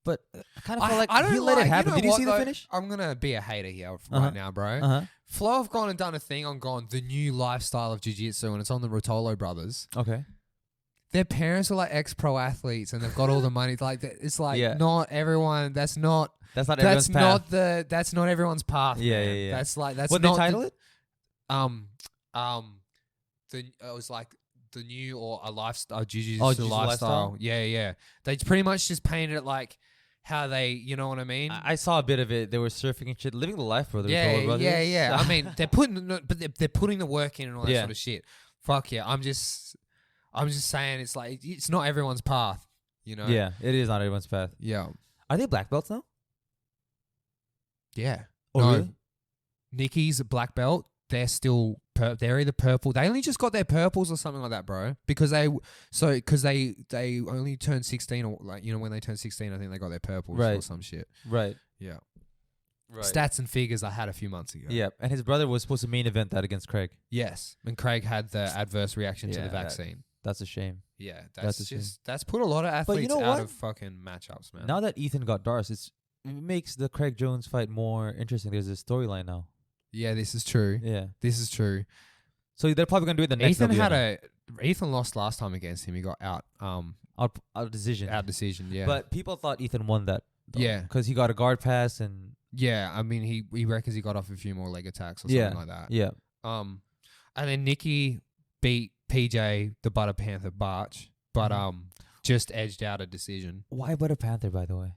But I kind of feel like I don't he let like- it happen. know Did you what, see the though? finish? I'm going to be a hater here Uh-huh. right now, bro. Uh-huh. Flo have gone and done a thing on the new lifestyle of jiu-jitsu, and it's on the Rotolo brothers. Okay. Their parents are like ex-pro athletes, and they've got all the money. Like it's like Yeah. not everyone. That's not Everyone's path. That's not everyone's path. Yeah, man. yeah, yeah. That's like that's What not they title the, it? It was like the new or a lifestyle jiu-jitsu Jiu-jitsu lifestyle. lifestyle? Yeah. They pretty much just painted it like how they, you know what I mean? I saw a bit of it. They were surfing and shit, living the life for the Yeah. Rutola brothers. I mean, they're putting the work in and all that Yeah. sort of shit. Fuck yeah. I'm just saying it's like it's not everyone's path, you know? Yeah, it is not everyone's path. Yeah. Are they black belts now? Yeah. Oh, no. really? Nikki's a black belt. They're still they're either purple. They only just got their purples or something like that, bro. Because they only turned 16 or like, you know, when they turned 16, I think they got their purples or Right. some shit. Right. Yeah. Right. Stats and figures I had a few months ago. Yeah, and his brother was supposed to main event that against Craig. Yes. And Craig had the adverse reaction to Yeah, the vaccine. That's a shame. Yeah, That's that's a shame. that's put a lot of But you athletes know out what? of fucking matchups, man. Now that Ethan got Darce, it makes the Craig Jones fight more interesting. There's a storyline now. Yeah, this is true. Yeah. This is true. So they're probably gonna do it the next. Ethan lost last time against him. He got out out decision. out decision. Yeah, But people thought Ethan won that. Yeah. because he got a guard pass and yeah. I mean, he reckons he got off a few more leg attacks or Yeah. something like that. yeah. And then Nikki beat PJ the Butter Panther Barch, but just edged out a decision. Why Butter Panther, by the way?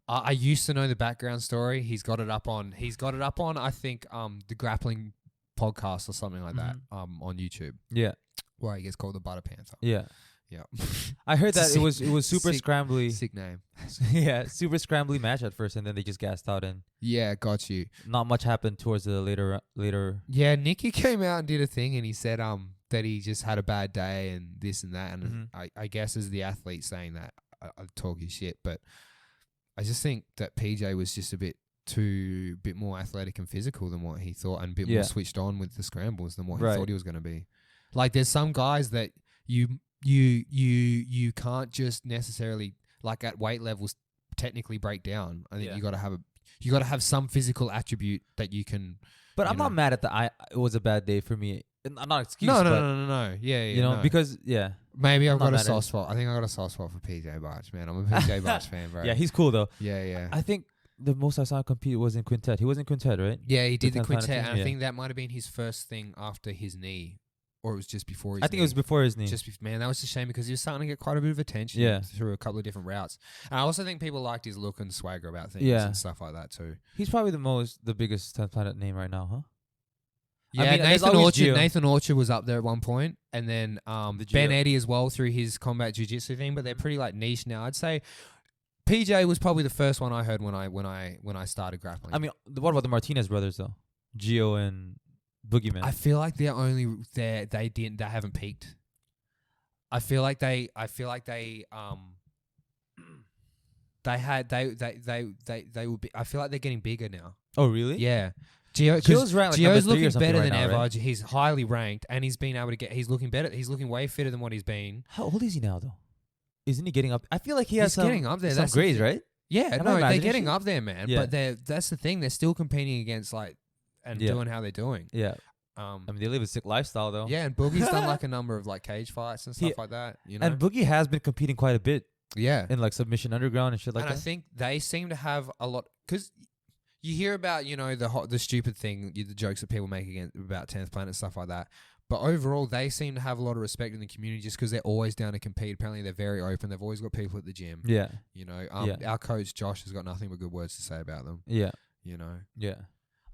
I used to know the background story. He's got it up on. I think the grappling podcast or something like that on YouTube, Yeah, where he gets called the Butter Panther. yeah. Yeah, I heard that Sick- it was super sick- scrambly. sick name. Yeah, super scrambly match at first, and then they just gassed out, and Yeah, got you. not much happened towards the later. Yeah, Nikki came out and did a thing, and he said that he just had a bad day and this and that, and I guess as the athlete saying that, I talk his shit, but I just think that PJ was just a bit more athletic and physical than what he thought, and a bit Yeah. more switched on with the scrambles than what Right. he thought he was going to be. Like, there's some guys that you can't just necessarily, like, at weight levels technically break down. I think Yeah. you got to have some physical attribute that you can. But You I'm not know. mad at it was a bad day for me. I'm not excuse. No. but, Yeah, you know, no. because yeah, Maybe I've I'm not got a mad at soft it. spot. I think I got a soft spot for PJ Barch, man. I'm a PJ Barch fan, bro. yeah, he's cool though. Yeah. I think the most I saw him compete was in quintet. He was in quintet, right? Yeah, he did the 10th kind of quintet, thing, and I yeah. think that might have been his first thing after his knee, or it was just before his I think knee. it was before his knee. Man, that was a shame because he was starting to get quite a bit of attention Yeah. through a couple of different routes. And I also think people liked his look and swagger about things Yeah. and stuff like that too. He's probably the biggest 10th planet name right now, huh? Yeah, I mean, there's Nathan always Orchard. Gio. Nathan Orchard was up there at one point, and then Ben Gio. Eddy as well through his combat jiu-jitsu thing. But they're pretty like niche now. I'd say PJ was probably the first one I heard when I started grappling. I mean, what about the Martinez brothers though? Gio and boogeyman. I feel like they haven't peaked. I feel like they will be. I feel like they're getting bigger now. Oh really? Yeah. Gio's ranked like Gio's number 3 or looking something better right than now, ever. right? He's highly ranked, and he's been able to get. He's looking better. He's looking way fitter than what he's been. How old is he now though? Isn't he getting up? I feel like he has He's getting up there. some That's the grades, thing. right? Yeah, Am I no, they're imagining getting shit? up there, man. Yeah. But that's the thing. They're still competing against and Yeah. doing how they're doing. Yeah. I mean, they live a sick lifestyle though. Yeah, and Boogie's done like a number of like cage fights and stuff like that. You know, And Boogie has been competing quite a bit yeah, in like Submission Underground and shit like and that. I think they seem to have a lot because you hear about the stupid thing, the jokes that people make about 10th Planet and stuff like that. But overall, they seem to have a lot of respect in the community just because they're always down to compete. Apparently, they're very open. They've always got people at the gym. Yeah. You know, Yeah. our coach Josh has got nothing but good words to say about them. Yeah. You know. Yeah.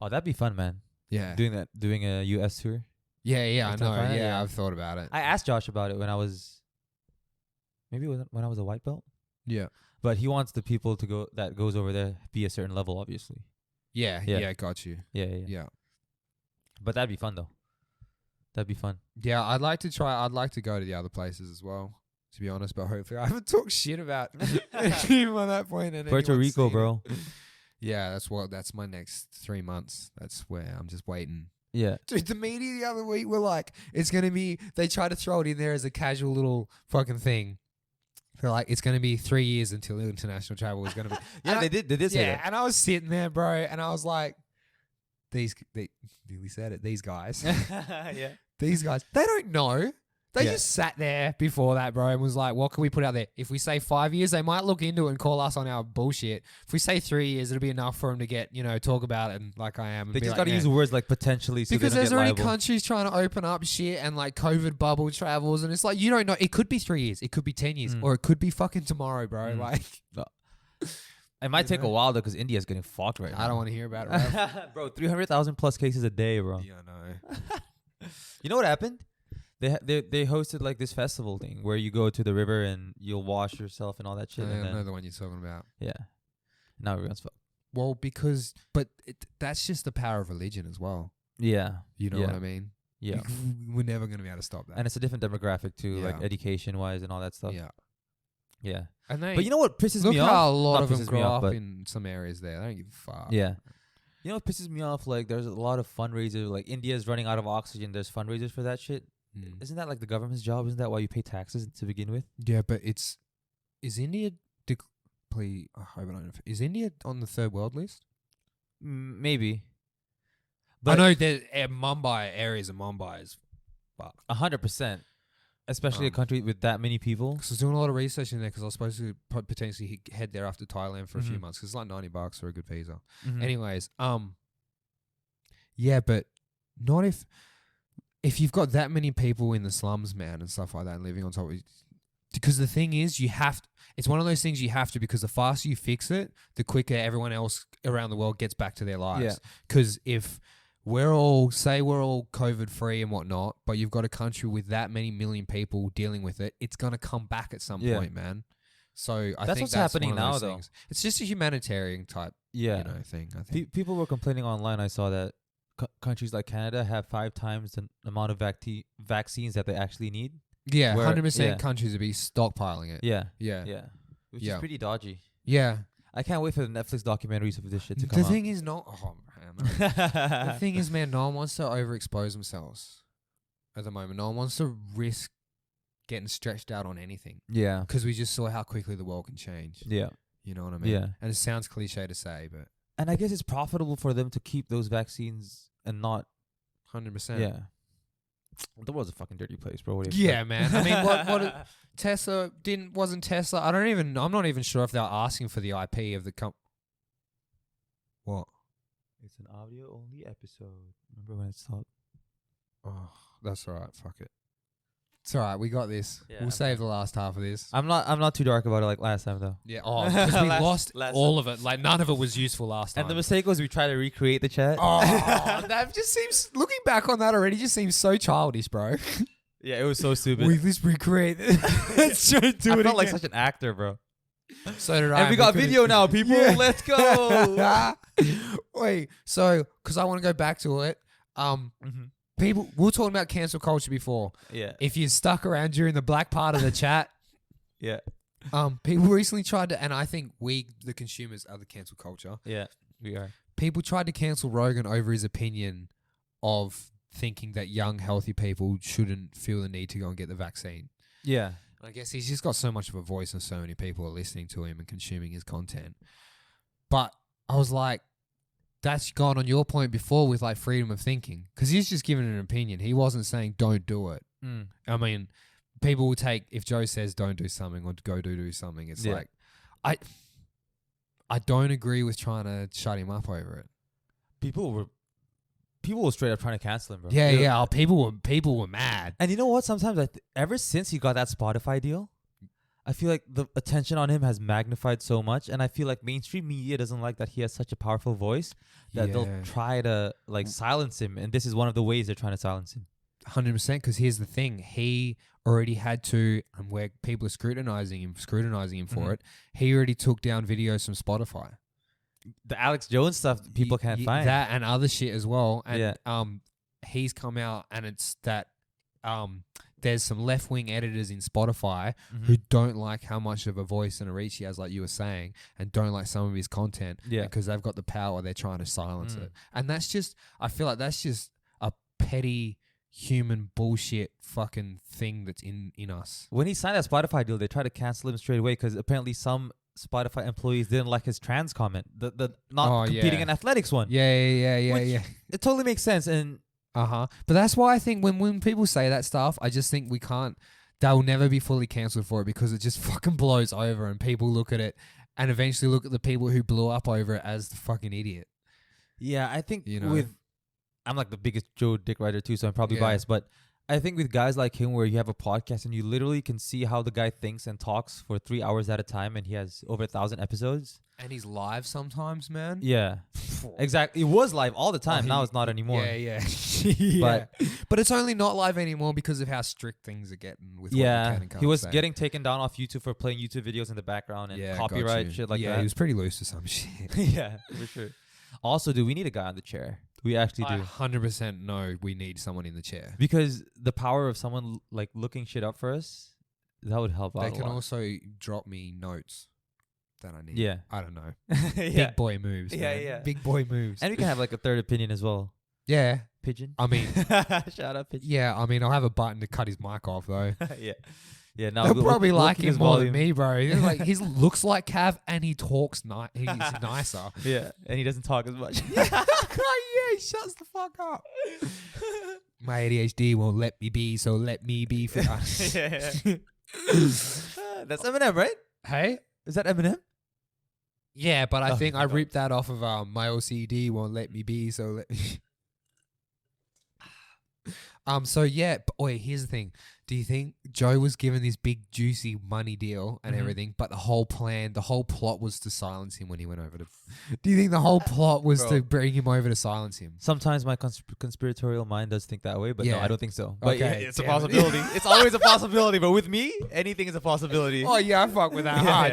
Oh, that'd be fun, man. Yeah. Doing a US tour. Yeah. I With know. 10th Planet, Yeah, I've thought about it. I asked Josh about it when I was when I was a white belt. Yeah. But he wants the people that goes over there be a certain level, obviously. Yeah. Yeah. Got you. Yeah. But that'd be fun though. That'd be fun. Yeah, I'd like to go to the other places as well, to be honest. But hopefully, I haven't talked shit about him on that point. And Puerto anyone's Rico, seen bro. it. Yeah, that's my next 3 months. That's where I'm just waiting. Yeah. Dude, the media the other week were like, it's gonna be. They tried to throw it in there as a casual little fucking thing. They're like, it's gonna be 3 years until international travel is gonna be. Yeah, they did say that. And I was sitting there, bro, and I was like, they nearly said it. These guys. Yeah. These guys, they don't know. They Yeah. just sat there before that, bro, and was like, what can we put out there? If we say 5 years, they might look into it and call us on our bullshit. If we say 3 years, it'll be enough for them to get, talk about it and like I am. And They be just like, got to "Yeah." use words like potentially so Because they don't there's get already liable. countries trying to open up shit and like COVID bubble travels, and it's like, you don't know. It could be 3 years. It could be 10 years. Mm. Or it could be fucking tomorrow, bro. Mm. Like, It might You take know? a while though because India's getting fucked right now. I don't want to hear about it, bro. Bro, 300,000 plus cases a day, bro. Yeah, I know. You know what happened? They hosted like this festival thing where you go to the river and you'll wash yourself and all that shit. I and don't know then, the one you're talking about. yeah. Now everyone's fucked. Well, that's just the power of religion as well. Yeah. You know Yeah. what I mean? Yeah. We're never going to be able to stop that. And it's a different demographic too, like Yeah. education wise and all that stuff. Yeah. Yeah. And they, But you know what pisses look me off? how a lot Not of them pisses me grow off, up but- in some areas there. They don't give a fuck. Yeah. You know what pisses me off? Like there's a lot of fundraisers. Like India's running out of oxygen. There's fundraisers for that shit. Mm. Isn't that like the government's job? Isn't that why you pay taxes to begin with? Yeah, but is India, is India on the third world list? Maybe. I know that Mumbai, areas of Mumbai is fucked. 100%. Especially a Um, country with that many people. Because I was doing a lot of research in there because I was supposed to potentially head there after Thailand for a few Mhm. months because it's like $90 for a good visa. Mhm. Anyways, yeah, but not if you've got that many people in the slums, man, and stuff like that, and living on top of it. Because the thing is, it's one of those things you have to, because the faster you fix it, the quicker everyone else around the world gets back to their lives. Yeah. Because if we're all COVID free and whatnot, but you've got a country with that many million people dealing with it, it's going to come back at some Yeah. point, man. So I That's think what's that's happening one of now, those though. things. It's just a humanitarian type, Yeah. thing, I think. People were complaining online. I saw that countries like Canada have 5 times the amount of vaccines that they actually need. Yeah, where- 100% yeah. countries would be stockpiling it. Yeah. Yeah. Yeah. Which Yeah. is pretty dodgy. Yeah. I can't wait for the Netflix documentaries of this shit to The come thing is not... Oh, man. The thing is, man, no one wants to overexpose themselves at the moment. No one wants to risk getting stretched out on anything Yeah. because we just saw how quickly the world can change. Yeah. You know what I mean? Yeah. And it sounds cliche to say, but And I guess it's profitable for them to keep those vaccines and not... 100%. Yeah. The world's a fucking dirty place, bro. What do you Yeah, expect? man. I mean, what Tesla wasn't Tesla. I'm not even sure if they're asking for the IP of the What? It's an audio-only episode. Remember when it stopped? Oh, that's all right. Fuck it. It's all right. We got this. Yeah, We'll save the last half of this. I'm not too dark about it like last time, though. Yeah. Oh, because we lost last all of it. Like, none of it was useful last time. And the mistake was we tried to recreate the chat. Oh, that just seems... Looking back on that already just seems so childish, bro. Yeah, it was so stupid. We just recreate it. Let's try to do I it felt like again. such an actor, bro. So did I. And we got video now, people. Yeah. Let's go. Wait, so, because I want to go back to it, People, we were talking about cancel culture before. Yeah. If you stuck around during the black part of the chat, Yeah. people recently tried to, and I think we, the consumers, are the cancel culture. Yeah. We are. People tried to cancel Rogan over his opinion of thinking that young, healthy people shouldn't feel the need to go and get the vaccine. Yeah. I guess he's just got so much of a voice and so many people are listening to him and consuming his content. But I was like, that's gone on your point before with like freedom of thinking, because he's just giving an opinion. He wasn't saying don't do it. I mean, people will take, if Joe says don't do something or go do something, it's like, I don't agree with trying to shut him up over it. People were straight up trying to cancel him, bro. Yeah. People were mad. And you know what? Sometimes ever since he got that Spotify deal, I feel like the attention on him has magnified so much, and I feel like mainstream media doesn't like that he has such a powerful voice that they'll try to like silence him, and this is one of the ways they're trying to silence him. 100%, because here's the thing. He already had to, and where people are scrutinizing him for it, he already took down videos from Spotify. The Alex Jones stuff people can't find. That and other shit as well. And he's come out, and it's that there's some left-wing editors in Spotify who don't like how much of a voice and a reach he has, like you were saying, and don't like some of his content because they've got the power, they're trying to silence it. And that's just, I feel like that's just a petty human bullshit fucking thing that's in us. When he signed that Spotify deal, they tried to cancel him straight away because apparently some Spotify employees didn't like his trans comment, the not competing in athletics one. Yeah. It totally makes sense. And but that's why I think when people say that stuff, I just think they'll never be fully cancelled for it, because it just fucking blows over and people look at it and eventually look at the people who blew up over it as the fucking idiot. Yeah, I think I'm like the biggest Joe Dick writer too, so I'm probably biased, but I think with guys like him where you have a podcast and you literally can see how the guy thinks and talks for 3 hours at a time, and he has over 1,000 episodes. And he's live sometimes, man. Yeah. Exactly. It was live all the time. Now it's not anymore. Yeah. But it's only not live anymore because of how strict things are getting with what you can and can't he was say. getting taken down off YouTube for playing YouTube videos in the background and copyright shit like that. Yeah, he was pretty loose to some shit. Yeah, for sure. Also, do we need a guy on the chair? We actually do. 100% know we need someone in the chair. Because the power of someone like looking shit up for us, that would help out a lot. They can also drop me notes that I need. Yeah. I don't know. Big boy moves. Man. Yeah. Big boy moves. And we can have like a third opinion as well. Yeah. Pigeon. I mean. Shout out Pigeon. Yeah, I mean, I'll have a button to cut his mic off though. Yeah, no, they'll probably like him more than me, bro. Like, he looks like Cav and he talks he's nicer. Yeah, and he doesn't talk as much. Yeah, he shuts the fuck up. My ADHD won't let me be, so let me be for us. That's Eminem, right? Hey? Is that Eminem? Yeah, but I think I ripped that off of my OCD won't let me be, so let me... So yeah, here's the thing. Do you think Joe was given this big juicy money deal and everything, but the whole plot was to silence him when he went over to... Do you think the whole plot was to bring him over to silence him? Sometimes my conspiratorial mind does think that way, but no, I don't think so. But okay, it's a possibility. It's always a possibility, but with me, anything is a possibility. Oh yeah, I fuck with that hard.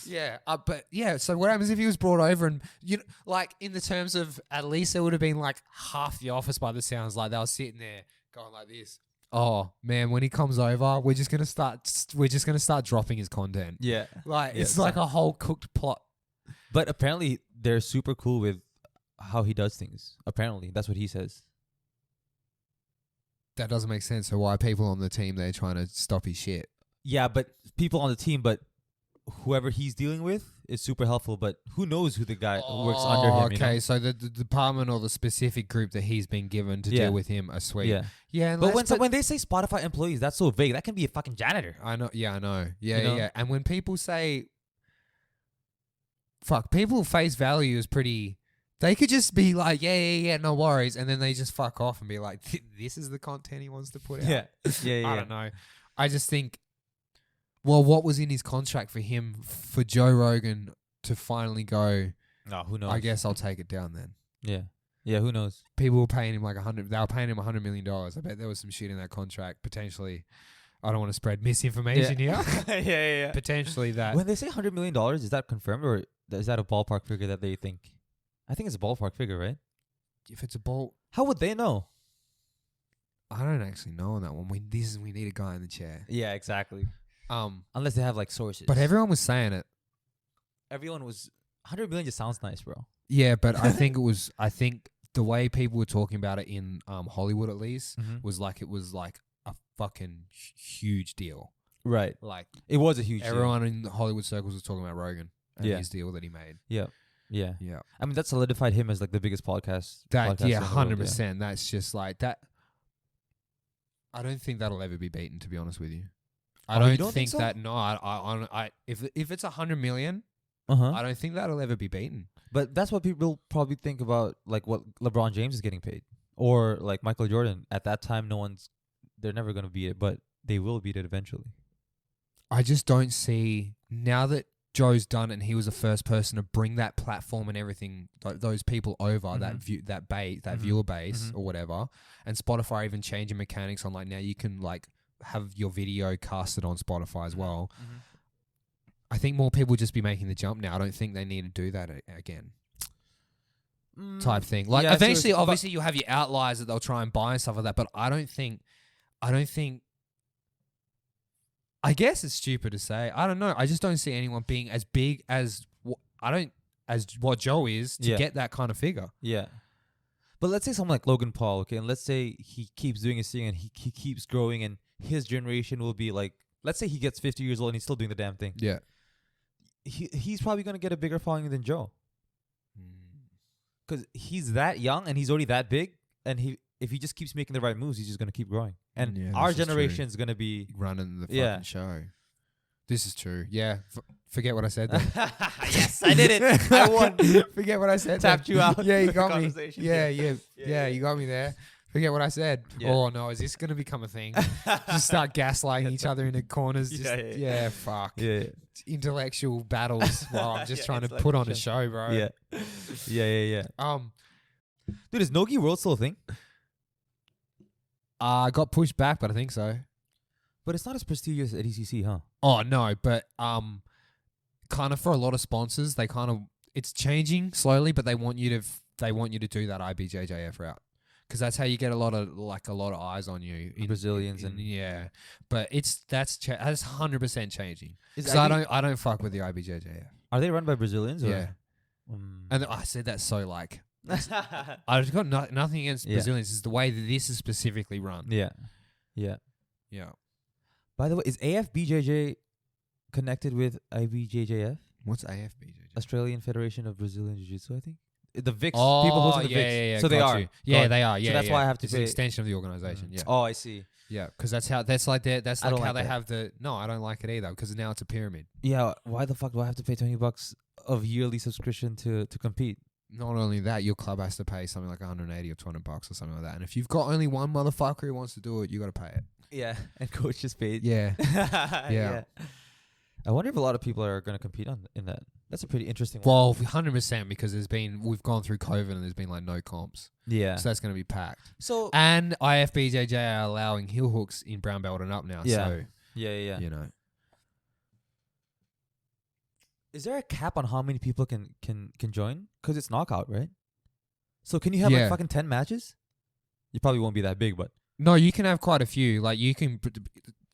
Yeah. But yeah, so what happens if he was brought over and, you know, like in the terms of, at least there would have been like half the office by the sounds, like they were sitting there going like this. Oh man, when he comes over, we're just gonna start dropping his content. Yeah, like it's like a whole cooked plot. But apparently, they're super cool with how he does things. Apparently, that's what he says. That doesn't make sense. So why are people on the team they're trying to stop his shit? Yeah, but people on the team, but whoever he's dealing with is super helpful. But who knows who the guy works under him? Okay, you know? So the department or the specific group that he's been given to deal with him are sweet. Yeah. But when they say Spotify employees, that's so vague. That can be a fucking janitor. I know. Yeah, I know. Yeah, You know? yeah. And when people say, people face value is pretty. They could just be like, yeah, no worries, and then they just fuck off and be like, this is the content he wants to put out. Yeah. I don't know. I just think. Well, what was in his contract for him, for Joe Rogan to finally go? No, who knows? I guess I'll take it down then. Yeah. Who knows? People were paying him like they were paying him $100 million. I bet there was some shit in that contract potentially. I don't want to spread misinformation here. Yeah. Potentially that. When they say $100 million, is that confirmed or is that a ballpark figure that they think? I think it's a ballpark figure, right? If it's a ball, How would they know? I don't actually know on that one. We need a guy in the chair. Yeah, exactly. Unless they have like sources. But everyone was saying it. Everyone was 100 million just sounds nice, bro. Yeah, but I think the way people were talking about it in Hollywood at least was like it was like a fucking huge deal. Right. Like It was a huge everyone in the Hollywood circles was talking about Rogan and Yeah. his deal that he made. deal. Yeah. Yeah. I mean, that solidified him as like the biggest podcast. That podcaster in the world, 100%. That's just like that. I don't think that'll ever be beaten, to be honest with you. I Oh, you don't don't think think so? that. No, I if it's 100 million, Uh-huh. I don't think that'll ever be beaten. But that's what people probably think about, like what LeBron James is getting paid, or like Michael Jordan. At that time, they're never gonna beat it, but they will beat it eventually. I just don't see now that Joe's done it and he was the first person to bring that platform and everything, those people over that viewer base or whatever, and Spotify even changing mechanics on like now you can like have your video casted on Spotify as well. I think more people just be making the jump now. I don't think they need to do that again. Type thing. Like Yeah, eventually, seriously, obviously, you'll have your outliers that they'll try and buy and stuff like that. But I don't think. I guess it's stupid to say. I don't know. I just don't see anyone being as big as what Joe is to Yeah. get that kind of figure. Yeah. But let's say someone like Logan Paul, okay, and let's say he keeps doing his thing and he keeps growing, and his generation will be like, let's say he gets 50 years old and he's still doing the damn thing. Yeah. He's probably gonna get a bigger following than Joe, because he's that young and he's already that big, and if he just keeps making the right moves, he's just gonna keep growing. And Yeah, our this is true. generation is gonna be Running the fucking Yeah. show. This is true. Yeah. Forget what I said then. yes, I did it. I won. Forget what I said. Tapped then. you out. Yeah, you The got me. conversation. Yeah, you got me there. Forget what I said. Yeah. Oh no, is this gonna become a thing? Just start gaslighting each other in the corners. Just, Yeah. Fuck. Yeah. Intellectual battles while I'm just Yeah, trying to it's put like on a show, bro. Yeah. Dude, is Nogi World still a thing? I got pushed back, but I think so. But it's not as prestigious at ECC, huh? Oh no, but kind of for a lot of sponsors, it's changing slowly, but they want you to do that IBJJF route. Because that's how you get a lot of eyes on you, Brazilians and yeah, but that's 100% changing. Is Because I don't fuck with the IBJJF. Are they run by Brazilians? Or? Yeah, and I said that so like I've got nothing against Brazilians. It's the way that this is specifically run. Yeah. By the way, is AFBJJ connected with IBJJF? What's AFBJJF? Australian Federation of Brazilian Jiu-Jitsu, I think. The VIX. Oh, people hosting the VIX. yeah. So they got are. you. Yeah, they are. Yeah, so that's why I have to it's pay. an extension of the organization. Yeah. Oh, I see. Yeah, because that's like I how don't like they that. have the. No, I don't like it either because now it's a pyramid. Yeah, why the fuck do I have to pay $20 of yearly subscription to compete? Not only that, your club has to pay something like $180 or $200 or something like that. And if you've got only one motherfucker who wants to do it, you got to pay it. Yeah, and coach just paid. Yeah. Yeah. I wonder if a lot of people are going to compete in that. That's a pretty interesting one. Well, 100% because we've gone through COVID and there's been like no comps. Yeah. So that's going to be packed. So And IFBJJ are allowing heel hooks in brown belt and up now. Yeah. So, yeah. you know. Is there a cap on how many people can join? Because it's knockout, right? So can you have Yeah. like fucking 10 matches? You probably won't be that big, but No, you can have quite a few. Like you can,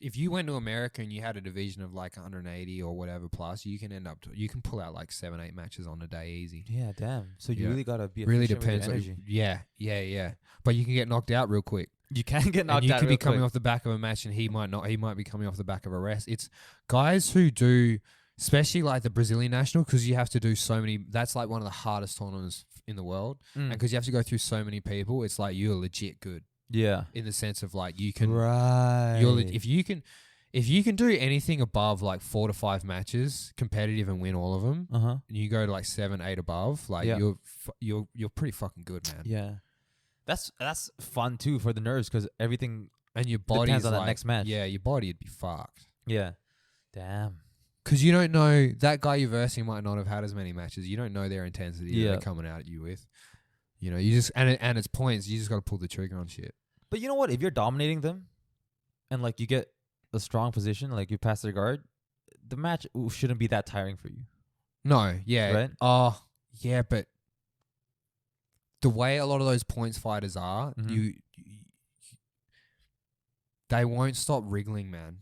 if you went to America and you had a division of like 180 or whatever plus, you can you can pull out like 7-8 matches on a day easy. yeah, damn. So you Yeah. really gotta be Really efficient with your depends. energy. Yeah. But you can get knocked out real quick. You can get knocked And you out could be real coming quick. off the back of a match and he might not. He might be coming off the back of a rest. It's guys who do, especially like the Brazilian national, because you have to do so many. That's like one of the hardest tournaments in the world. And because you have to go through so many people, it's like you're legit good Yeah. in the sense of like you can. Right. If you can do anything above like 4 to 5 matches competitive and win all of them, Uh-huh. and you go to like 7, 8 above, like Yeah. you're pretty fucking good, man. Yeah. That's fun too for the nerves because everything. And your body Depends on that next match. Yeah, your body would be fucked. Yeah. Damn. Because you don't know, that guy you're versing might not have had as many matches. You don't know their intensity that Yeah. they're coming out at you with. You know, you just, and it's points, you just got to pull the trigger on shit. But you know what? If you're dominating them, and like you get a strong position, like you pass their guard, the match shouldn't be that tiring for you. No, yeah. Right? Oh, yeah, but the way a lot of those points fighters are, Mhm. they won't stop wriggling, man.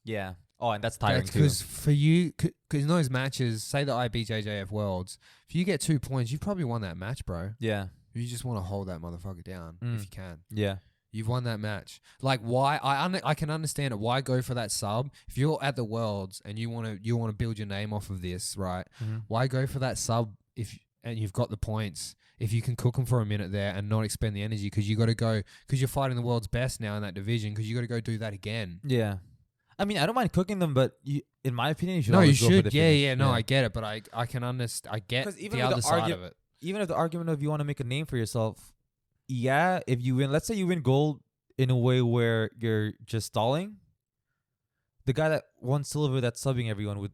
Yeah. Oh, and that's tiring too. Because for you, because in those matches, say the IBJJF Worlds, if you get 2 points, you've probably won that match, bro. Yeah. You just want to hold that motherfucker down if you can. Yeah. You've won that match. Like, why? I can understand it. Why go for that sub if you're at the Worlds and you want to build your name off of this, right? Mhm. Why go for that sub and you've got the points if you can cook them for a minute there and not expend the energy because you got to go because you're fighting the world's best now in that division because you got to go do that again. Yeah. I mean, I don't mind cooking them, but in my opinion, you should. No, you always go for should. the Yeah, finish. yeah. No, I get it, but I can understand. I get 'Cause even the with other the side of it. Even if the argument of you want to make a name for yourself, yeah, if you win, let's say you win gold in a way where you're just stalling, the guy that won silver that's subbing everyone would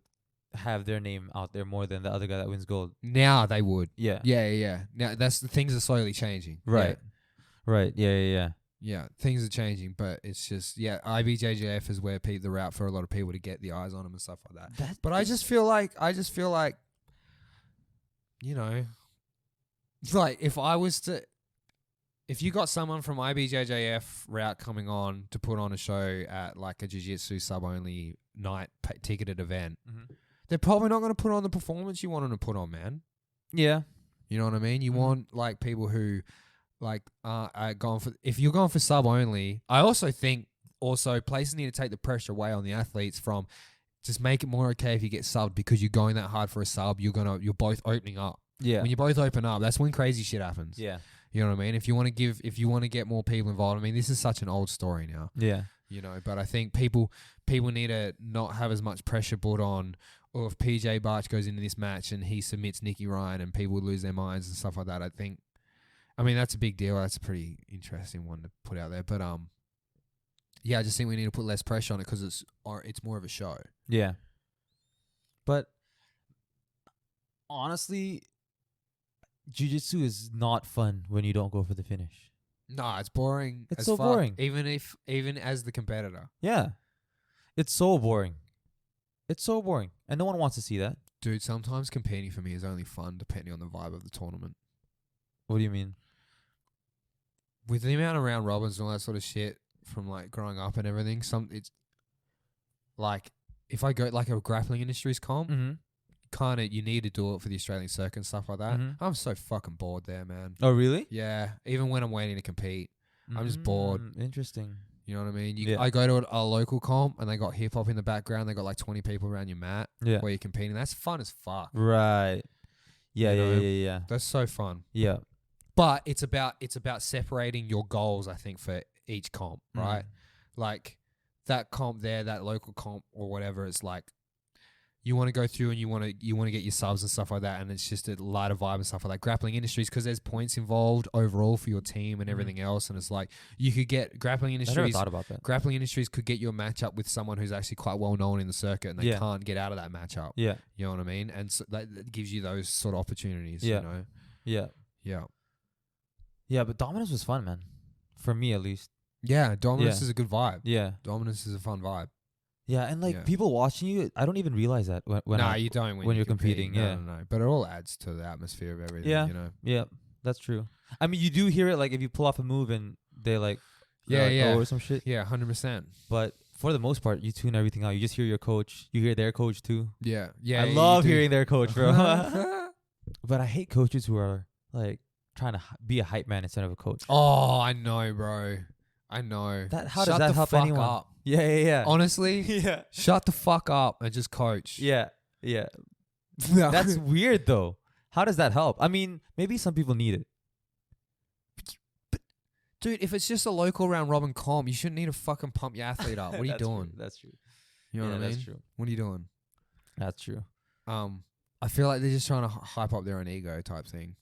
have their name out there more than the other guy that wins gold. Now they would. Yeah. Yeah. Now that's the things are slowly changing. Right. Right. Yeah. Yeah, things are changing, but it's just IBJJF is where the route for a lot of people to get the eyes on them and stuff like that. But I just feel like, you know, it's like if you got someone from IBJJF route coming on to put on a show at like a jiu-jitsu sub-only night ticketed event, they're probably not going to put on the performance you want them to put on, man. Yeah. You know what I mean? You want like people who like are going for, if you're going for sub only, I also think places need to take the pressure away on the athletes from just make it more okay if you get subbed because you're going that hard for a sub, you're both opening up. Yeah. When you both open up, that's when crazy shit happens. Yeah. You know what I mean? If you want to get more people involved, I mean, this is such an old story now. Yeah. You know, but I think people need to not have as much pressure put on, or if PJ Barch goes into this match and he submits Nicky Ryan and people lose their minds and stuff like that, I mean, that's a big deal. That's a pretty interesting one to put out there. But yeah, I just think we need to put less pressure on it because it's more of a show. Yeah. But honestly, jiu-jitsu is not fun when you don't go for the finish. No, it's boring. It's as so fuck, boring. Even as the competitor. Yeah. It's so boring. It's so boring. And no one wants to see that. Dude, sometimes competing for me is only fun depending on the vibe of the tournament. What do you mean? With the amount of round robins and all that sort of shit from like growing up and everything, it's like if I go like a grappling industries comp, kind of you need to do it for the Australian circuit and stuff like that. I'm so fucking bored there, man. Oh, really? Yeah, even when I'm waiting to compete, I'm just bored. Interesting. You know what I mean? I go to a local comp and they got hip hop in the background. They got like 20 people around your mat where you're competing. That's fun as fuck. Right. Yeah, You know? yeah. That's so fun. Yeah. But it's about separating your goals, I think, for each comp, right? Like that comp there, that local comp or whatever, it's like you want to go through and you want to get your subs and stuff like that, and it's just a lighter vibe and stuff like that. Grappling industries, because there's points involved overall for your team and everything else, and it's like you could get grappling industries. I never thought about that. Grappling industries could get you a matchup with someone who's actually quite well known in the circuit, and they can't get out of that matchup. Yeah, you know what I mean, and so that gives you those sort of opportunities. Yeah. You know. Yeah. Yeah, but Dominance was fun, man. For me, at least. Yeah, Dominance is a good vibe. Yeah. Dominance is a fun vibe. Yeah, and like people watching you, I don't even realize that when you don't when you're competing. No, but it all adds to the atmosphere of everything. Yeah, you know. Yeah, that's true. I mean, you do hear it like if you pull off a move and they like, or some shit. Yeah, 100%. But for the most part, you tune everything out. You just hear your coach. You hear their coach too. Yeah. I love hearing their coach, bro. But I hate coaches who are like trying to be a hype man instead of a coach. Oh, I know, bro. I know. How does that help anyone? Up. Yeah. Honestly, shut the fuck up and just coach. Yeah. That's weird though. How does that help? I mean, maybe some people need it. But dude, if it's just a local round robin comp, you shouldn't need to fucking pump your athlete up. What are you doing? True. That's true. You know what I mean? That's true. What are you doing? That's true. I feel like they're just trying to hype up their own ego type thing.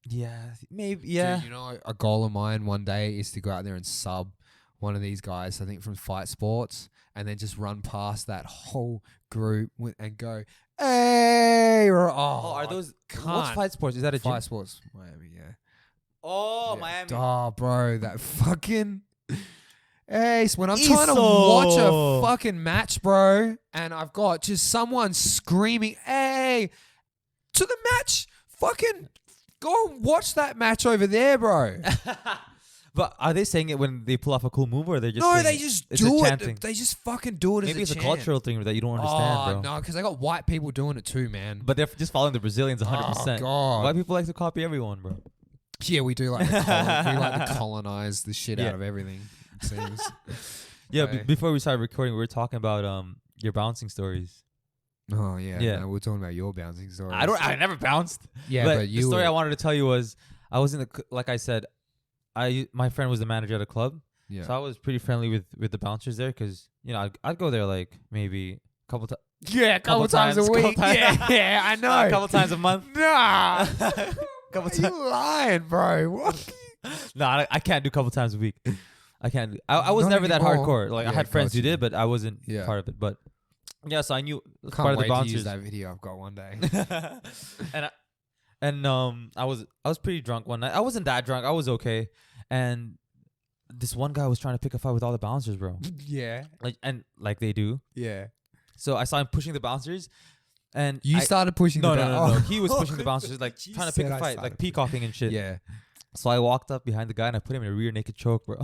Yeah, maybe. Yeah. Dude, you know, a goal of mine one day is to go out there and sub one of these guys, I think from Fight Sports, and then just run past that whole group and go, hey! Are those... What's Fight Sports? Is that a gym? Fight Sports, Miami, yeah. Oh, yeah. Miami. Oh, bro, that fucking... Hey, so when I'm trying to watch a fucking match, bro, and I've got just someone screaming, hey, to the match, fucking... Go and watch that match over there, bro. But are they saying it when they pull off a cool move, or they're just No, saying they it? just It's do a it. chanting. They just fucking do it Maybe as it's a a chant. cultural thing that you don't understand, bro. No, because I got white people doing it too, man. But they're just following the Brazilians 100%. Oh, God. White people like to copy everyone, bro. Yeah, we do like to we like to colonize the shit out of everything. It seems. Yeah, Okay. before we started recording, we were talking about your bouncing stories. Oh yeah, Yeah. No, we're talking about your bouncing story. I never bounced. Yeah, but but you. the story were, I wanted to tell you was I was in the like I said, my friend was the manager at a club, Yeah. so I was pretty friendly with the bouncers there because I'd go there like maybe a couple times. Yeah, a couple times a couple week. times. Yeah, I know. A couple times a month. Nah. Couple Why are you lying, bro? What? No, I can't do a couple times a week. I can't. I was Not never that anymore. hardcore. Like I Yeah, had friends who gotcha. did, but I wasn't Yeah. part of it. But yeah, so I knew Can't part of wait the to use bouncers. that video I've got one day. and I was pretty drunk one night. I wasn't that drunk. I was okay. And this one guy was trying to pick a fight with all the bouncers, bro. Yeah. Like they do. Yeah. So I saw him pushing the bouncers, and You started pushing no, the no. Oh. He was pushing the bouncers, like You trying to pick said a I fight, started like peacocking and shit. Yeah. So I walked up behind the guy and I put him in a rear naked choke, bro.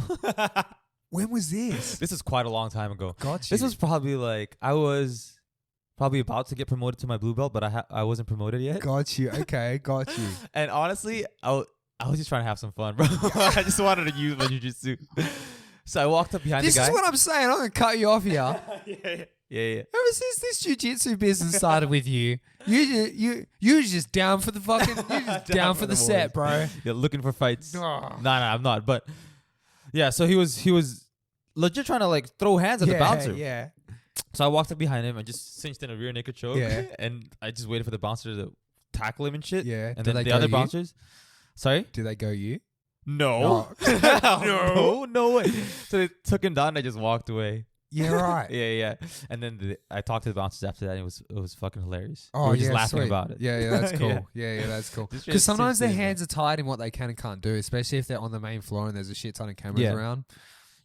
When was this? This is quite a long time ago. Got you. This was probably like I was probably about to get promoted to my blue belt, but I wasn't promoted yet. Got you. Okay, got you. And honestly, I was just trying to have some fun, bro. I just wanted to use my jiu-jitsu. So I walked up behind This the guy. is what I'm saying. I'm gonna cut you off here. yeah. Ever since this jiu-jitsu business started with you was just down for the fucking you just down for the set, bro. You're looking for fights. Oh. No, I'm not. But yeah, so he was legit trying to like throw hands at the bouncer. Yeah. So I walked up behind him and just cinched in a rear naked choke. Yeah. And I just waited for the bouncer to tackle him and shit. Yeah. And Did then they the go other you? bouncers. Sorry? Do they go you? No. No way. So they took him down and I just walked away. Yeah, right. Yeah. And then I talked to the bouncers after that and it was fucking hilarious. Oh, we were just yeah, laughing sweet. about it. Yeah, that's cool. Yeah. yeah, that's cool. This shit Because is sometimes their 16, hands are tied in what they can and can't do, especially if they're on the main floor and there's a shit ton of cameras Yeah. around.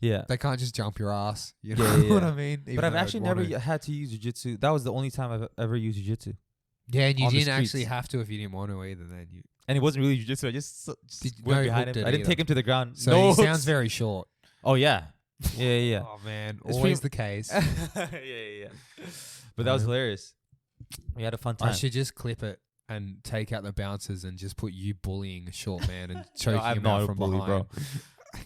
Yeah. They can't just jump your ass. You know Yeah. what I mean? Even But I've though actually they'd want never to. had to use jiu-jitsu. That was the only time I've ever used jiu-jitsu. Yeah, and you on the didn't actually streets. have to if you didn't want to either. Then you. And it wasn't really jiu-jitsu. I just Did- went no behind hooked him. it I didn't either. take him to the ground. So no he hooks. sounds very short. Oh, yeah. Yeah. Oh man, It's always pretty- the case. yeah. But that was hilarious. We had a fun time. I should just clip it and take out the bouncers and just put you bullying a short man and choking I'm him not out a from bully, behind. bro.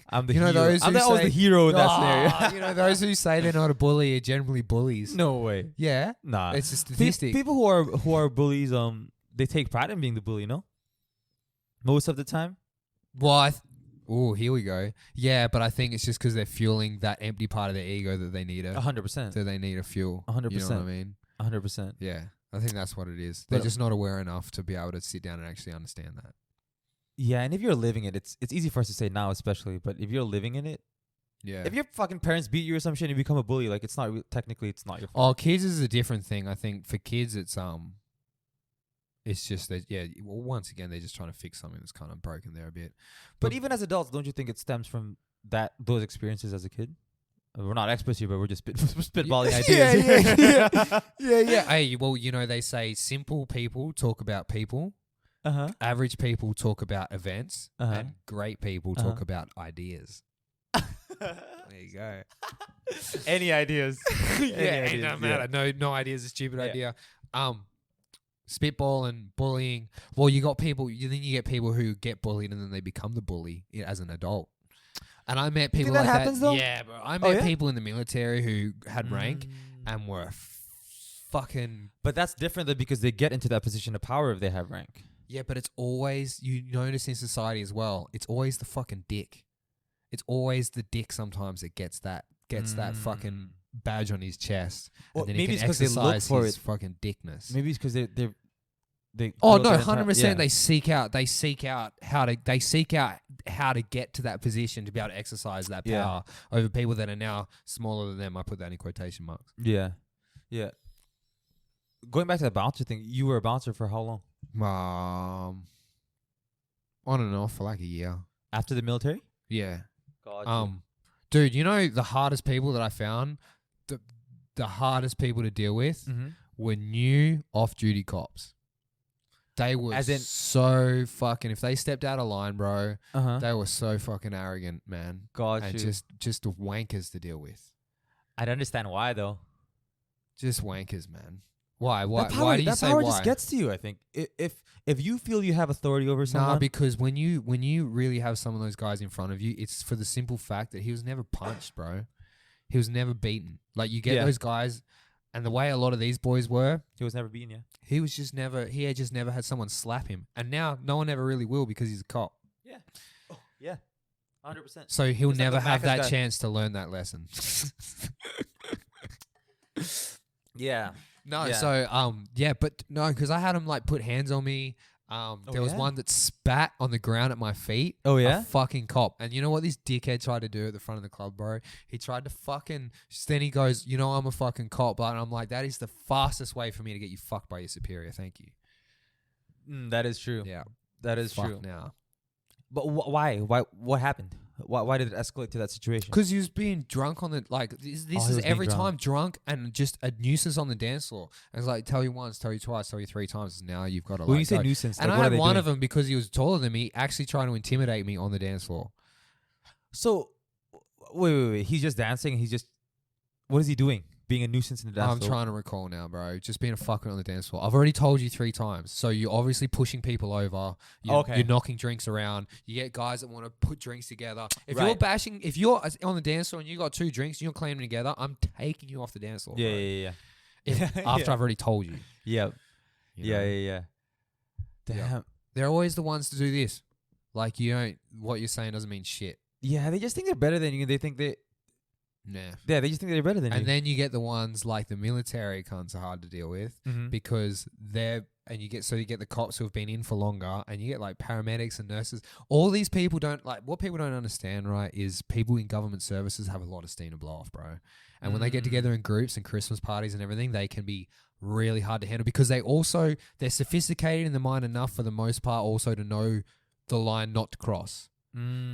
I'm the You know hero. those I'm who always say- the hero in that Ah, scenario. you know those who say they're not a bully are generally bullies. No way. Yeah, Nah. it's a statistic. People who are bullies, they take pride in being the bully, no? Most of the time. Well, oh, here we go. Yeah, but I think it's just because they're fueling that empty part of their ego that they need 100%. that they need a fuel. 100%. You know what I mean? 100%. Yeah, I think that's what it is. They're But- just not aware enough to be able to sit down and actually understand that. Yeah, and if you're living it, it's easy for us to say now, especially. But if you're living in it, Yeah. if your fucking parents beat you or some shit and you become a bully, like it's not technically it's not your fault. Oh, kids is a different thing. I think for kids, it's just that Well, once again, they're just trying to fix something that's kind of broken there a bit. But even as adults, don't you think it stems from those experiences as a kid? We're not experts here, but we're just spitballing ideas. Yeah. Hey, well, they say simple people talk about people, average people talk about events, and great people talk about ideas. There you go. Any ideas? It doesn't matter. No idea is a stupid idea. Spitball and bullying. Well, you got people. Then you get people who get bullied and then they become the bully as an adult. And I met people that like happens, that. though? Yeah, bro. I met yeah? people in the military who had rank and were fucking. But that's different though because they get into that position of power if they have rank. Yeah, but it's always, you notice in society as well, it's always the fucking dick. It's always the dick sometimes that gets that fucking badge on his chest. Well, And then maybe he it's can 'cause they look exercise for his it. fucking dickness. Maybe it's because they. Oh look no, at it 100%. yeah. They seek out how to get to that position to be able to exercise that Yeah. power over people that are now smaller than them. I put that in quotation marks. Yeah. Going back to the bouncer thing, you were a bouncer for how long? On and off for like a year. After the military? Yeah. Dude, the hardest people that I found, the hardest people to deal with were new off-duty cops. They were As in- so fucking. If they stepped out of line, bro, Uh-huh. they were so fucking arrogant, man. Got And you. just wankers to deal with. I'd understand why though. Just wankers, man. Why? Why? That power, Why do you that say power why? just gets to you. I think if you feel you have authority over someone, Nah, because when you really have some of those guys in front of you, it's for the simple fact that he was never punched, bro. He was never beaten. Like you get Yeah. those guys, and the way a lot of these boys were, he was never beaten. Yeah. he had just never had someone slap him, and now no one ever really will because he's a cop. Yeah. Oh, yeah. 100%. So he'll It's like never the have Macca's that guy. chance to learn that lesson. Yeah. No, Yeah. so but no, because I had him like put hands on me. There was yeah? one that spat on the ground at my feet. Oh, yeah? A fucking cop. And you know what this dickhead tried to do at the front of the club, bro? He tried to fucking. Then he goes, you know, I'm a fucking cop, but I'm like, that is the fastest way for me to get you fucked by your superior. Thank you. That is true. Yeah, That is fuck true. now. But why? What happened? Why did it escalate to that situation? Because he was being drunk on the this he is was being every drunk. time drunk and just a nuisance on the dance floor. And it's like tell you once, tell you twice, tell you 3 times. Now you've got to. When like, you say go. nuisance, And like, I what are had they one doing? of them because he was taller than me, actually trying to intimidate me on the dance floor. So, wait. He's just dancing. And he's just. What is he doing? Being a nuisance in the dance I'm floor? trying to recall now, bro. Just being a fucker on the dance floor. I've already told you 3 times. So you're obviously pushing people over. Okay. You're knocking drinks around. You get guys that want to put drinks together. If you're Right. bashing, if you're on the dance floor and you got 2 drinks and you're claiming together, I'm taking you off the dance floor. Yeah, bro. yeah. If- after I've already told you. Yeah. you know? Yeah. Damn. Yeah. They're always the ones to do this. Like what you're saying doesn't mean shit. Yeah, they just think they're better than you. They think they. Nah. Yeah, they just think they're better than you. And then you get the ones like the military cunts are hard to deal with. Mhm. Because you get the cops who have been in for longer, and you get like paramedics and nurses. All these people what people don't understand, right, is people in government services have a lot of steam to blow off, bro. And when they get together in groups and Christmas parties and everything, they can be really hard to handle because they're sophisticated in the mind enough for the most part also to know the line not to cross.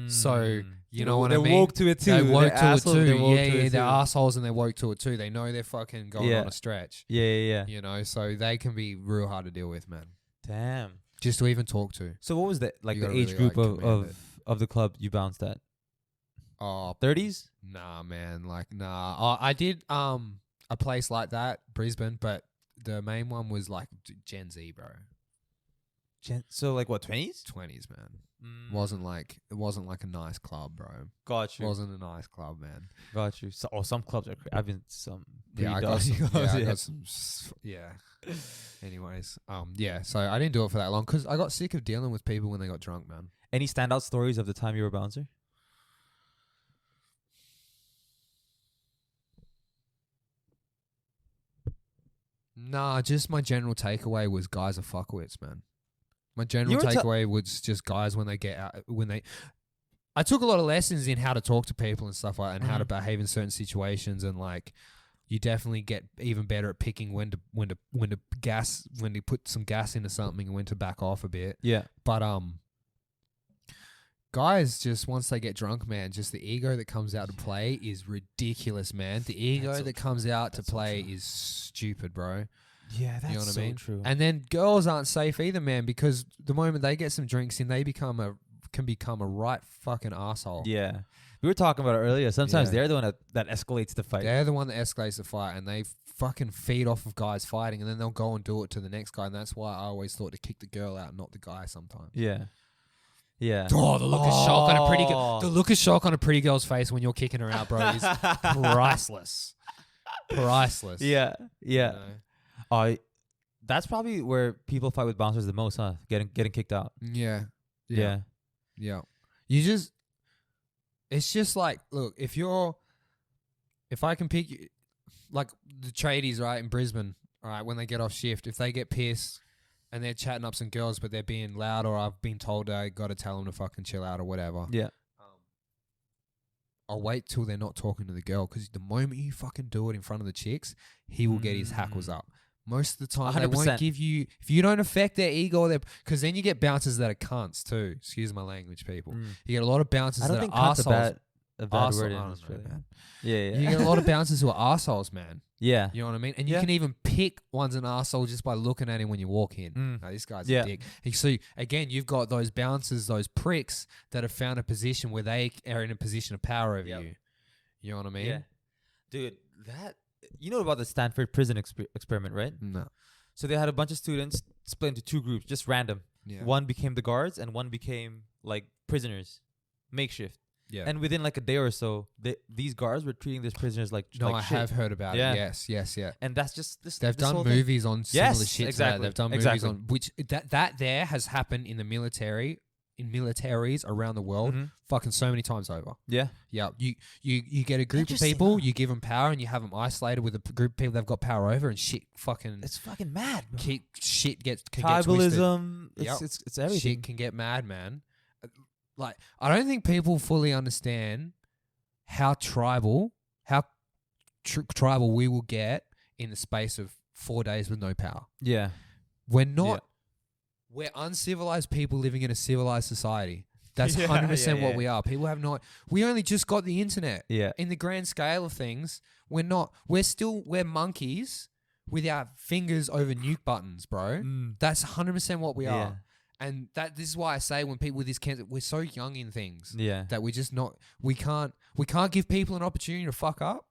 So you know what I mean? They're woke to it too. They woke They're to it assholes, too. they're woke Yeah, to it they're too. assholes and they're woke to it too. They know they're fucking going Yeah. on a stretch. Yeah. You know, so they can be real hard to deal with, man. Damn. Just to even talk to. So what was that like You the gotta age really, group like, command of the club you bounced at? Oh, 30s? nah, man. Like, nah. Oh, I did a place like that, Brisbane, but the main one was like Gen Z, bro. So like what, 20s? 20s, man. It wasn't like a nice club, bro. Got you. Wasn't a nice club, man. Got you. So, some clubs are. I've been to some. Yeah, I pretty got dodgy some. clubs, Yeah, I got some. Yeah. Anyways, yeah. So I didn't do it for that long because I got sick of dealing with people when they got drunk, man. Any standout stories of the time you were a bouncer? Nah, just my general takeaway was guys are fuckwits, man. My general You were takeaway was just guys when they get out, I took a lot of lessons in how to talk to people and stuff like that, and how to behave in certain situations, and like you definitely get even better at picking when to put some gas into something and when to back off a bit. Yeah. But guys, just once they get drunk, man, just the ego that comes out to play is ridiculous, man. The ego that comes out to play is stupid, bro. Yeah, that's You know what so I mean? true. And then girls aren't safe either, man, because the moment they get some drinks in, they can become a right fucking asshole. Yeah. We were talking about it earlier. Sometimes Yeah. they're the one that escalates the fight. They're the one that escalates the fight, and they fucking feed off of guys fighting, and then they'll go and do it to the next guy, and that's why I always thought to kick the girl out, not the guy sometimes. Yeah. Yeah. Oh, the look of shock on a pretty girl. The look of shock on a pretty girl's face when you're kicking her out, bro, is priceless. Priceless. Yeah. Yeah. You know? That's probably where people fight with bouncers the most, huh? Getting kicked out. Yeah. Yeah. Yeah. It's just like, look, if I can pick you, like the tradies, right, in Brisbane, all right, when they get off shift, if they get pissed and they're chatting up some girls, but they're being loud, or I've been told I got to tell them to fucking chill out or whatever. Yeah. I'll wait till they're not talking to the girl, because the moment you fucking do it in front of the chicks, he will get his hackles up. Most of the time, they 100%. won't give you, if you don't affect their ego, or because then you get bouncers that are cunts too. Excuse my language, people. You get a lot of bouncers I don't that think are cunt's assholes. a bad word Arsehole- in I don't know, Australia. man. Yeah. You get a lot of bouncers who are assholes, man. Yeah. You know what I mean? And you Yeah. can even pick one's an arsehole just by looking at him when you walk in. Mm. Now, this guy's Yeah. a dick. So, again, you've got those bouncers, those pricks that have found a position where they are in a position of power over Yep. you. You know what I mean? Yeah. Dude, you know about the Stanford prison experiment, right? No. So they had a bunch of students split into 2 groups, just random. Yeah. One became the guards and one became like prisoners, makeshift. Yeah. And within like a day or so, these guards were treating these prisoners like No, like I shit. have heard about Yeah. it. Yes. And that's just this. They've this done whole thing. movies on similar Yes, shit exactly. to that. They've done Exactly. movies on which that there has happened in the military, in militaries around the world, Mhm. fucking so many times over. Yeah. Yeah, you get a group of Interesting, people, huh? you give them power, and you have them isolated with a group of people they've got power over, and shit fucking It's fucking mad, bro. shit can get twisted. Tribalism. Yep. It's everything. Shit can get mad, man. Like, I don't think people fully understand how tribal we will get in the space of 4 days with no power. Yeah. We're not. We're uncivilized people living in a civilized society. That's Yeah, 100% yeah, what yeah. we are. People have not. We only just got the internet. Yeah. In the grand scale of things, we're not. We're monkeys with our fingers over nuke buttons, bro. Mm. That's 100% what we Yeah. are. And this is why I say when people with this cancer, we're so young in things Yeah. that we're just not. We can't give people an opportunity to fuck up.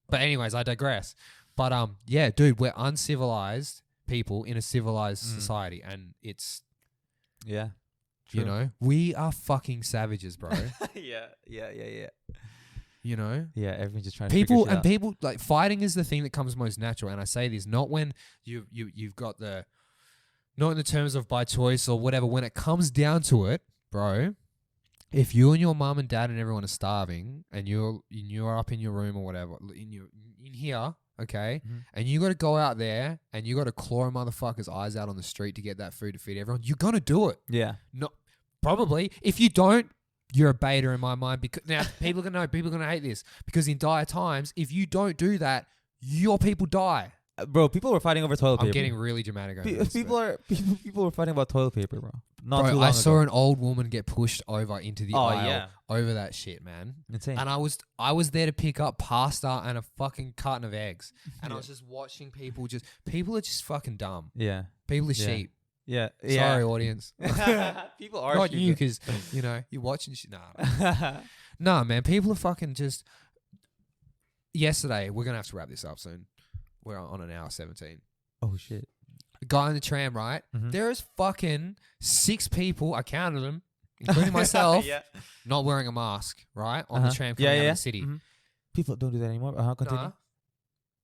But anyways, I digress. But yeah, dude, we're uncivilized people in a civilized society, and it's Yeah. you know, we are fucking savages, bro. Yeah. You know, Yeah. Everyone's just trying to figure shit out. people like fighting is the thing that comes most natural. And I say this not when you've got the, not in the terms of by choice or whatever. When it comes down to it, bro, if you and your mum and dad and everyone are starving and you're up in your room or whatever in here, okay, and you got to go out there and you got to claw a motherfucker's eyes out on the street to get that food to feed everyone, you're gonna do it. Yeah. No, probably. If you don't, you're a beta in my mind. Because now people are gonna hate this because in dire times, if you don't do that, your people die. Bro, people were fighting over toilet paper. I'm getting really dramatic over this. People were fighting about toilet paper, bro. Not too Bro, long I saw ago. an old woman get pushed over into the aisle yeah. over that shit, man. Insane. And I was there to pick up pasta and a fucking carton of eggs, and I was just watching people. People are just fucking dumb. Yeah. People are Yeah. sheep. Yeah. Sorry, audience. People are Not you, stupid. because you're watching shit. Nah, man. People are fucking just. Yesterday, we're gonna have to wrap this up soon. We're on an hour 17. Oh shit. Guy in the tram, right? Mhm. There is fucking 6 people. I counted them, including myself, not wearing a mask, right, on the tram coming out of the city. Mhm. People don't do that anymore. Continue. Nah.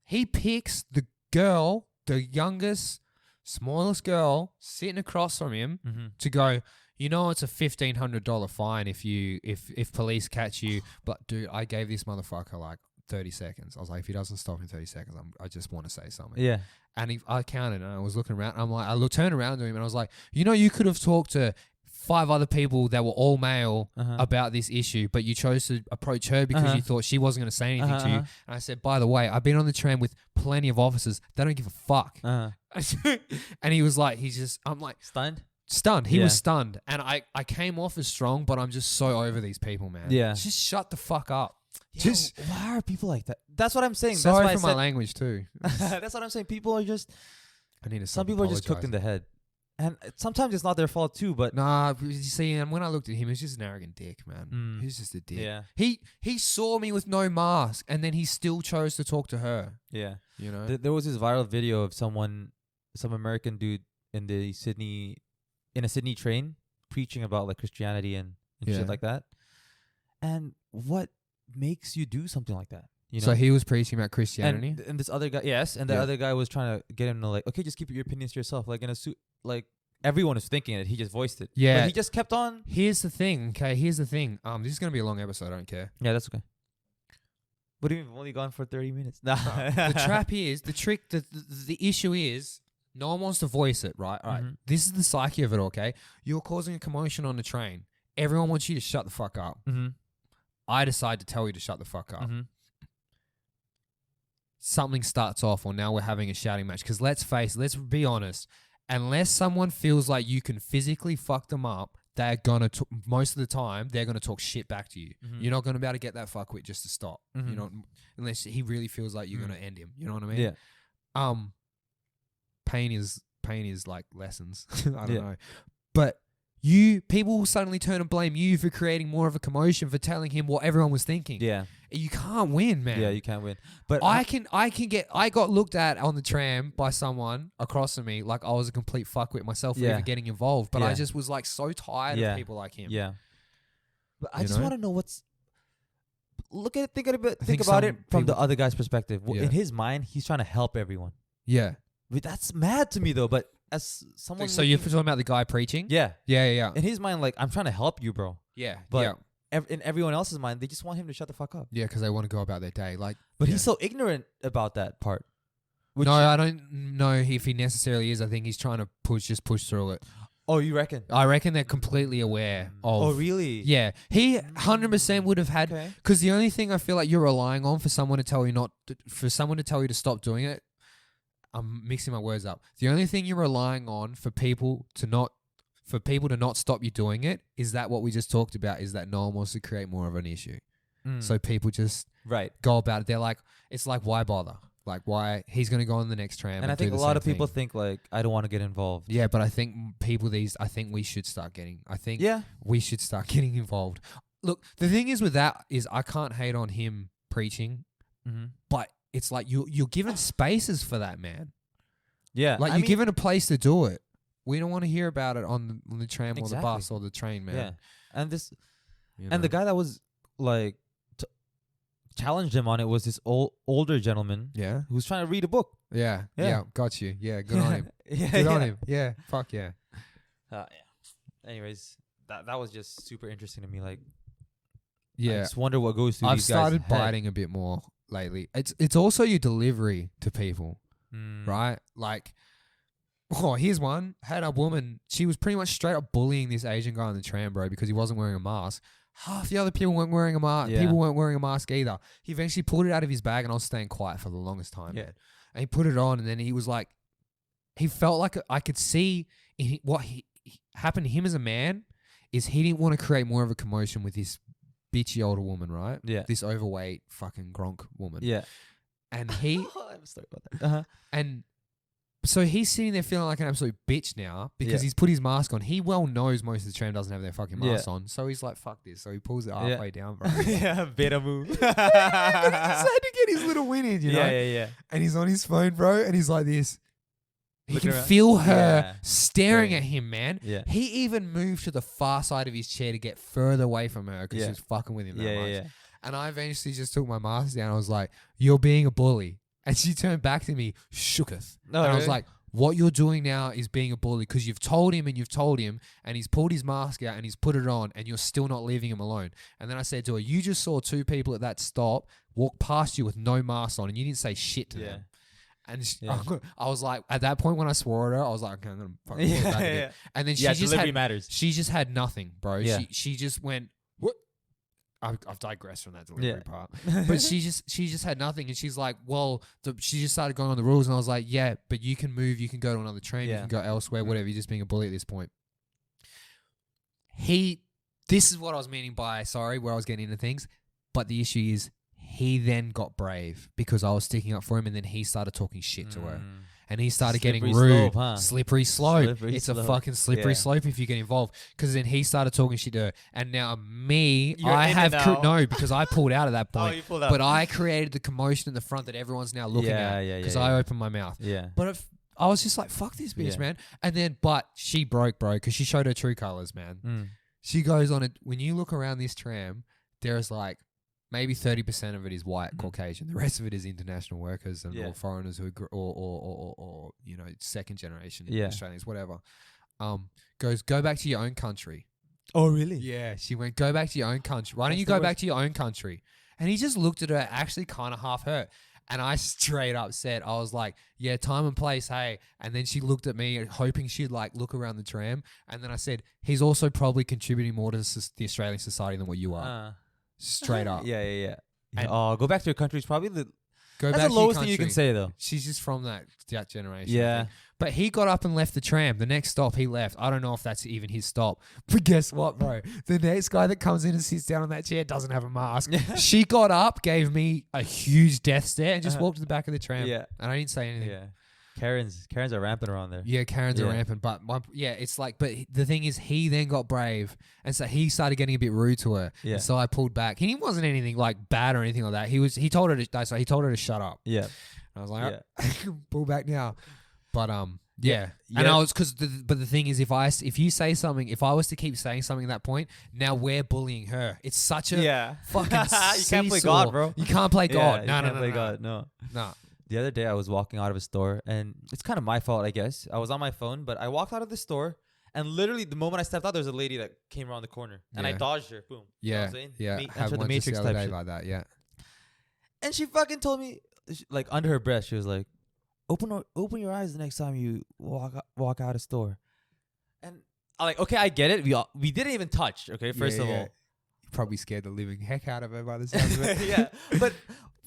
He picks the girl, the youngest, smallest girl, sitting across from him Mm-hmm. to go. You know, it's a $1,500 fine if police catch you. But dude, I gave this motherfucker like 30 seconds. I was like, if he doesn't stop in 30 seconds, I just want to say something. Yeah. And I counted and I was looking around. I'm like, turned around to him and I was like, you could have talked to 5 other people that were all male about this issue, but you chose to approach her because you thought she wasn't going to say anything to you. And I said, by the way, I've been on the tram with plenty of officers. They don't give a fuck. And he was like, I'm like, stunned. He was stunned. And I came off as strong, but I'm just so over these people, man. Yeah. Just shut the fuck up. Just why are people like that? That's what I'm saying. Sorry That's for why my language too. That's what I'm saying. People are just. I need to. Some people are just cooked in the head, and sometimes it's not their fault too. But nah, you see, and when I looked at him, he was just an arrogant dick, man. He's just a dick. Yeah. He saw me with no mask, and then he still chose to talk to her. yeah, You know. there was this viral video of some American dude in a Sydney train preaching about like Christianity and Yeah. shit like that. And what makes you do something like that? You know? So he was preaching about Christianity. And this other guy, yes, and the other guy was trying to get him to like, okay, just keep your opinions to yourself. Like in a suit, like everyone was thinking it. He just voiced it. Yeah. But he just kept on. Here's the thing, okay? This is gonna be a long episode. I don't care. Yeah, that's okay. What do you mean? We've only gone for 30 minutes. Nah. The trap is the trick. The issue is no one wants to voice it, right? All right. Mhm. This is the psyche of it. Okay, you're causing a commotion on the train. Everyone wants you to shut the fuck up. Mm-hmm. I decide to tell you to shut the fuck up. Mm-hmm. Something starts off, or now we're having a shouting match. Because let's be honest, unless someone feels like you can physically fuck them up, they're gonna most of the time they're gonna talk shit back to you. Mhm. You're not gonna be able to get that fuckwit just to stop. Mhm. You know, unless he really feels like you're gonna end him. You know what I mean? Yeah. Pain is like lessons. I don't Yeah. know, but people will suddenly turn and blame you for creating more of a commotion for telling him what everyone was thinking. Yeah. You can't win, man. Yeah, you can't win. But I got looked at on the tram by someone across from me like I was a complete fuckwit myself for Yeah. even getting involved. But I Yeah. just was like so tired Yeah. of people like him. Yeah. But I You just know? want to know what's. Look at it. Think about think about it some from the people- other guy's perspective. Yeah. In his mind, he's trying to help everyone. Yeah. But that's mad to me though. But as someone, So you're talking about the guy preaching? yeah. Yeah. In his mind, like I'm trying to help you, bro. Yeah. But in everyone else's mind, they just want him to shut the fuck up. Yeah, because they want to go about their day. Like, But yeah. he's so ignorant about that part. No, I don't know if he necessarily is. I think he's trying to push through it. Oh, you reckon? I reckon they're completely aware of. Oh, really? Yeah, he 100% would have had. Okay. Because the only thing I feel like you're relying on for someone to tell you to stop doing it. I'm mixing my words up. The only thing you're relying on for people to not stop you doing it is that what we just talked about is that no one wants to create more of an issue. So people just right. go about it. They're like, it's like, why bother? Like, why he's going to go on the next tram? And I think do a the lot same of people thing. think like I don't want to get involved. Yeah, but I think I think we should start getting. Yeah. We should start getting involved. Look, the thing is with that is I can't hate on him preaching, Mm-hmm. but it's like you're given spaces for that, man. Yeah. Like you're given a place to do it. We don't want to hear about it on the tram or the bus Exactly. or the train, man. Yeah. And this You and the know? guy that was like challenged him on it was this older gentleman Yeah. who was trying to read a book. Yeah. Yeah. Got you. Yeah. Good on him. Yeah. Good on him. Yeah. Fuck yeah. Yeah. Anyways, that was just super interesting to me. Like, I Yeah. just wonder what goes through I've these guys' started head. biting a bit more lately. It's also your delivery to people. Mm. Right? Like, here's one. Had a woman, she was pretty much straight up bullying this Asian guy on the tram, bro, because he wasn't wearing a mask. Half the other people weren't wearing a mask. Yeah. People weren't wearing a mask either. He eventually pulled it out of his bag, and I was staying quiet for the longest time, Yeah. man. And he put it on, and then he was like, he felt like I could see what happened to him as a man is he didn't want to create more of a commotion with this bitchy older woman, right? Yeah. This overweight fucking Gronk woman. Yeah. And he I'm sorry about that. and so he's sitting there feeling like an absolute bitch now because Yeah. he's put his mask on. He well knows most of the tram doesn't have their fucking Yeah. masks on. So he's like, fuck this. So he pulls it Yeah. halfway down, bro. Yeah, beta move. He just had to get his little win in, you know? Yeah. And he's on his phone, bro, and he's like this. He Looking can around. feel her Yeah. staring Yeah. at him, man. Yeah. He even moved to the far side of his chair to get further away from her because Yeah. she was fucking with him that Yeah, much. yeah. And I eventually just took my mask down. I was like, you're being a bully. And she turned back to me, shooketh. No, and I was really? like, what you're doing now is being a bully because you've told him, and he's pulled his mask out and he's put it on, and you're still not leaving him alone. And then I said to her, you just saw two people at that stop walk past you with no mask on, and you didn't say shit to Yeah. them. And Yeah. I was like, at that point when I swore at her, I was like, okay, I'm gonna fucking pull it back a bit. And then she just delivery had matters. she just had nothing, bro. Yeah. She just went, what? I've digressed from that delivery Yeah. part, but she just had nothing, and she's like, well, she just started going on the rules, and I was like, yeah, but you can move, you can go to another train, you Yeah. can go elsewhere, whatever. You're just being a bully at this point. This is what I was meaning by where I was getting into things, but the issue is he then got brave because I was sticking up for him, and then he started talking shit to her. And he started getting Slippery rude. slope, huh? Slippery slope. Slippery It's a slope. fucking slippery Yeah. slope if you get involved. Because then he started talking shit to her. And now You're I in it have... now. no, because I pulled out at that point. you pulled out. But I created the commotion in the front that everyone's now looking at. Yeah, Because yeah, I yeah. opened my mouth. Yeah. But I was just like, fuck this bitch, Yeah. man. And then, but she broke, bro, because she showed her true colors, man. Mm. She goes on it. When you look around this tram, there's like maybe 30% of it is white Caucasian. The rest of it is international workers and Yeah. or foreigners who are or you know, second generation Yeah. Australians, whatever. Goes, go back to your own country. Oh, really? Yeah, she went, go back to your own country. Why don't That's you the go worst. back to your own country? And he just looked at her, actually kind of half hurt. And I straight up said, I was like, yeah, time and place, hey. And then she looked at me, hoping she'd like look around the tram. And then I said, he's also probably contributing more to the Australian society than what you are. Straight up. Yeah. And- Oh, go back to your country is probably Go That's back the to your lowest thing you can country. say, though. She's just from that generation. I Yeah. think. But he got up and left the tram. The next stop, he left. I don't know if that's even his stop. But guess what, bro? The next guy that comes in and sits down on that chair doesn't have a mask. She got up, gave me a huge death stare, and just walked to the back of the tram. Yeah. And I didn't say anything. Yeah. Karens are rampant around there. Yeah, Karens are Yeah. rampant. But it's like, but the thing is, he then got brave. And so he started getting a bit rude to her. Yeah. And so I pulled back. He wasn't anything like bad or anything like that. He told her to shut up. Yeah. And I was like, Yeah. pull back now. But yeah. Yeah. And I was but the thing is, if you say something, if I was to keep saying something at that point, now we're bullying her. It's such a fucking You can't play seesaw. God, bro. You can't play God. Yeah, No. play God. No. No. The other day I was walking out of a store, and it's kind of my fault, I guess. I was on my phone, but I walked out of the store, and literally the moment I stepped out, there was a lady that came around the corner, and I Yeah. dodged her. Boom. You know what I'm saying? Had Enter the one just Matrix the other type day shit. like that. Yeah. And she fucking told me, like under her breath, she was like, "Open your eyes the next time you walk out of store." And I'm like, okay, I get it. We didn't even touch. Okay, first of all, You probably scared the living heck out of her by the sounds of it. yeah. But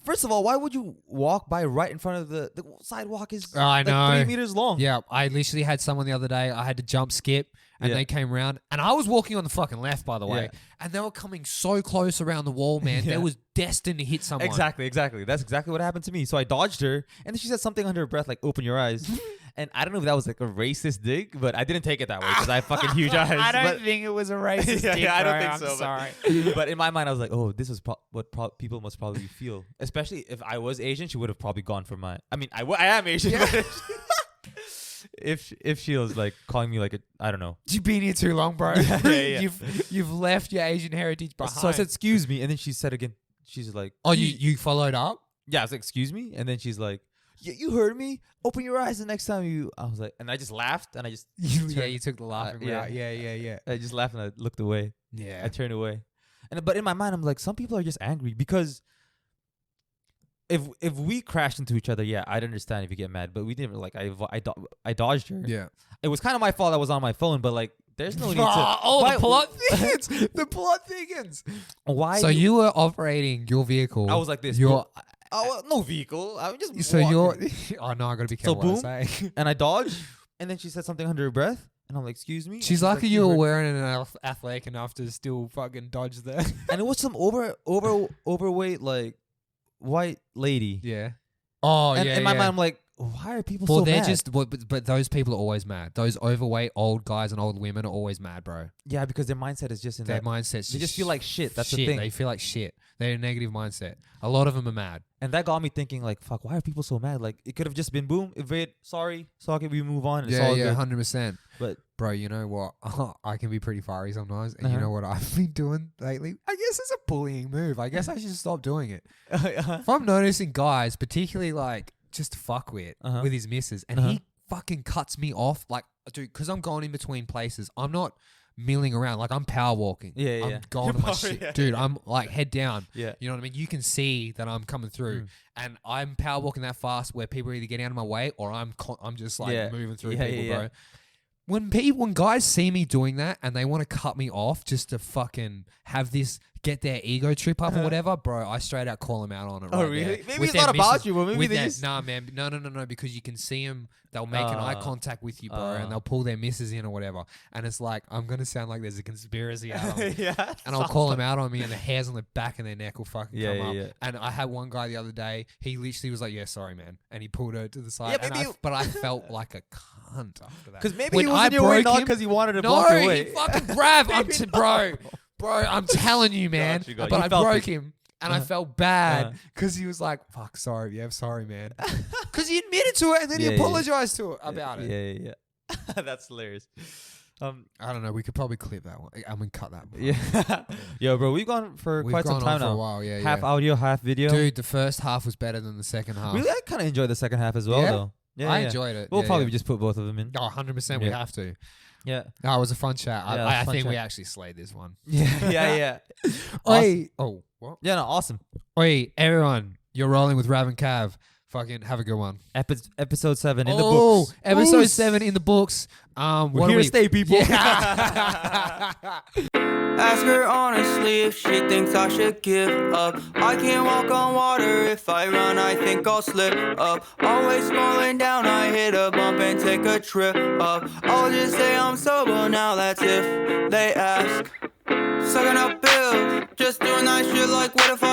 first of all, why would you walk by right in front of the sidewalk? Is I know. 3 meters long. Yeah, I literally had someone the other day. I had to jump skip, and Yeah. they came around, and I was walking on the fucking left, by the way, Yeah. and they were coming so close around the wall, man. Yeah. They was destined to hit someone. Exactly. That's exactly what happened to me. So I dodged her, and then she said something under her breath, like, "Open your eyes." And I don't know if that was like a racist dig, but I didn't take it that way because I have fucking huge eyes. I don't but, think it was a racist. Yeah, dig, I don't bro. think I'm so, but- sorry. but in my mind, I was like, "Oh, this is what people must probably feel." Especially if I was Asian, she would have probably gone for my. I mean, I am Asian. Yeah. But if she was like calling me like I don't know. You've been here too long, bro. Yeah. You've left your Asian heritage behind. So I said, "Excuse me," and then she said again. She's like, "Oh, you followed up?" Yeah, I was like, "Excuse me," and then she's like, you heard me. Open your eyes the next time you. I was like, and I just laughed, and I just You took the laughing yeah. route. Yeah. I just laughed and I looked away. Yeah. I turned away, but in my mind, I'm like, some people are just angry because if we crashed into each other, yeah, I'd understand if you get mad, but we didn't. Like, I dodged her. Yeah. It was kind of my fault. I was on my phone, but like, there's no need to. The plot thickens. The plot thickens. Why? So you were operating your vehicle. I was like this. Your no vehicle. I was just. so walking. you're. Oh no, I gotta be careful what I say. And I dodged, and then she said something under her breath, and I'm like, "Excuse me." She's And lucky like, you were heard- wearing an athletic enough to still fucking dodge the. And it was some overweight like white lady. Yeah. Oh And yeah. in my yeah. mind, I'm like, why are people Well, so they're mad? just. But those people are always mad. Those overweight old guys and old women are always mad, bro. Yeah, because their mindset is just in Their that. mindset's They just feel like shit. That's the shit. thing. They feel like shit. They're in a negative mindset. A lot of them are mad. And that got me thinking, like, fuck, why are people so mad? Like, it could have just been boom, evade, sorry, socket, we move on. And it's all good. 100%. But Bro, you know what? I can be pretty fiery sometimes. And you Uh-huh. know what I've been doing lately? I guess it's a bullying move. I guess I should stop doing it. If I'm noticing guys, particularly like just to fuck with his missus, and he fucking cuts me off, like, dude, because I'm going in between places. I'm not milling around. Like, I'm power walking. Yeah, I'm yeah. going to my shit. Yeah, Dude, I'm like head down. yeah. You know what I mean? You can see that I'm coming through, and I'm power walking that fast where people are either getting out of my way or I'm just like Yeah. moving through Yeah, people, yeah, bro. yeah. When guys see me doing that and they want to cut me off just to fucking have this get their ego trip up or whatever, bro, I straight out call them out on it. Oh, right really? there. Maybe With it's their not about missus- you, but maybe with they their- just- Nah, man, no, because you can see them. They'll make an eye contact with you, bro, and they'll pull their missus in or whatever. And it's like, I'm gonna sound like there's a conspiracy out on me. Yeah. And I'll call them out on me, and the hairs on the back of their neck will fucking Yeah, come yeah, up. yeah. And I had one guy the other day. He literally was like, "Yeah, sorry, man," and he pulled her to the side. Yeah, and maybe but I felt like a cunt after that. Because maybe When he was I in your way broke not him- because he wanted to no, block your way. he fucking grabbed. Bro, I'm telling you, man. Got you, got But you. I You felt broke it. him. And I Uh-huh. felt bad Uh-huh. because he was like, "Fuck, sorry, yeah, sorry, man." Because he admitted to it and then Yeah, he yeah. apologized to it about it. Yeah. That's hilarious. I don't know. We could probably clip that one. I'm gonna cut that. Bro. Yeah. Yo, bro, we've gone for We've quite gone some time on for now. a while. Yeah, Half yeah. audio, half video. Dude, the first half was better than the second half. Really, I kind of enjoyed the second half as well, Yeah? though. Yeah, I yeah. enjoyed it. We'll Yeah, probably yeah. just put both of them in. Oh, 100%. We Yeah. have to. Yeah. No, it was a fun chat. Yeah, it was I a fun think we chat. actually slayed this one. Yeah. Oi. Oh, what? Yeah, no, awesome. Oi, everyone. You're rolling with Rav and Cav. Fucking have a good one. Episode 7 in the books. Episode 7 in the books. We're here to stay, people. Yeah. Ask her honestly if she thinks I should give up. I can't walk on water. If I run, I think I'll slip up. Always falling down, I hit a bump and take a trip up. I'll just say I'm sober now, that's if they ask. Sucking up pills, just doing that shit like what if I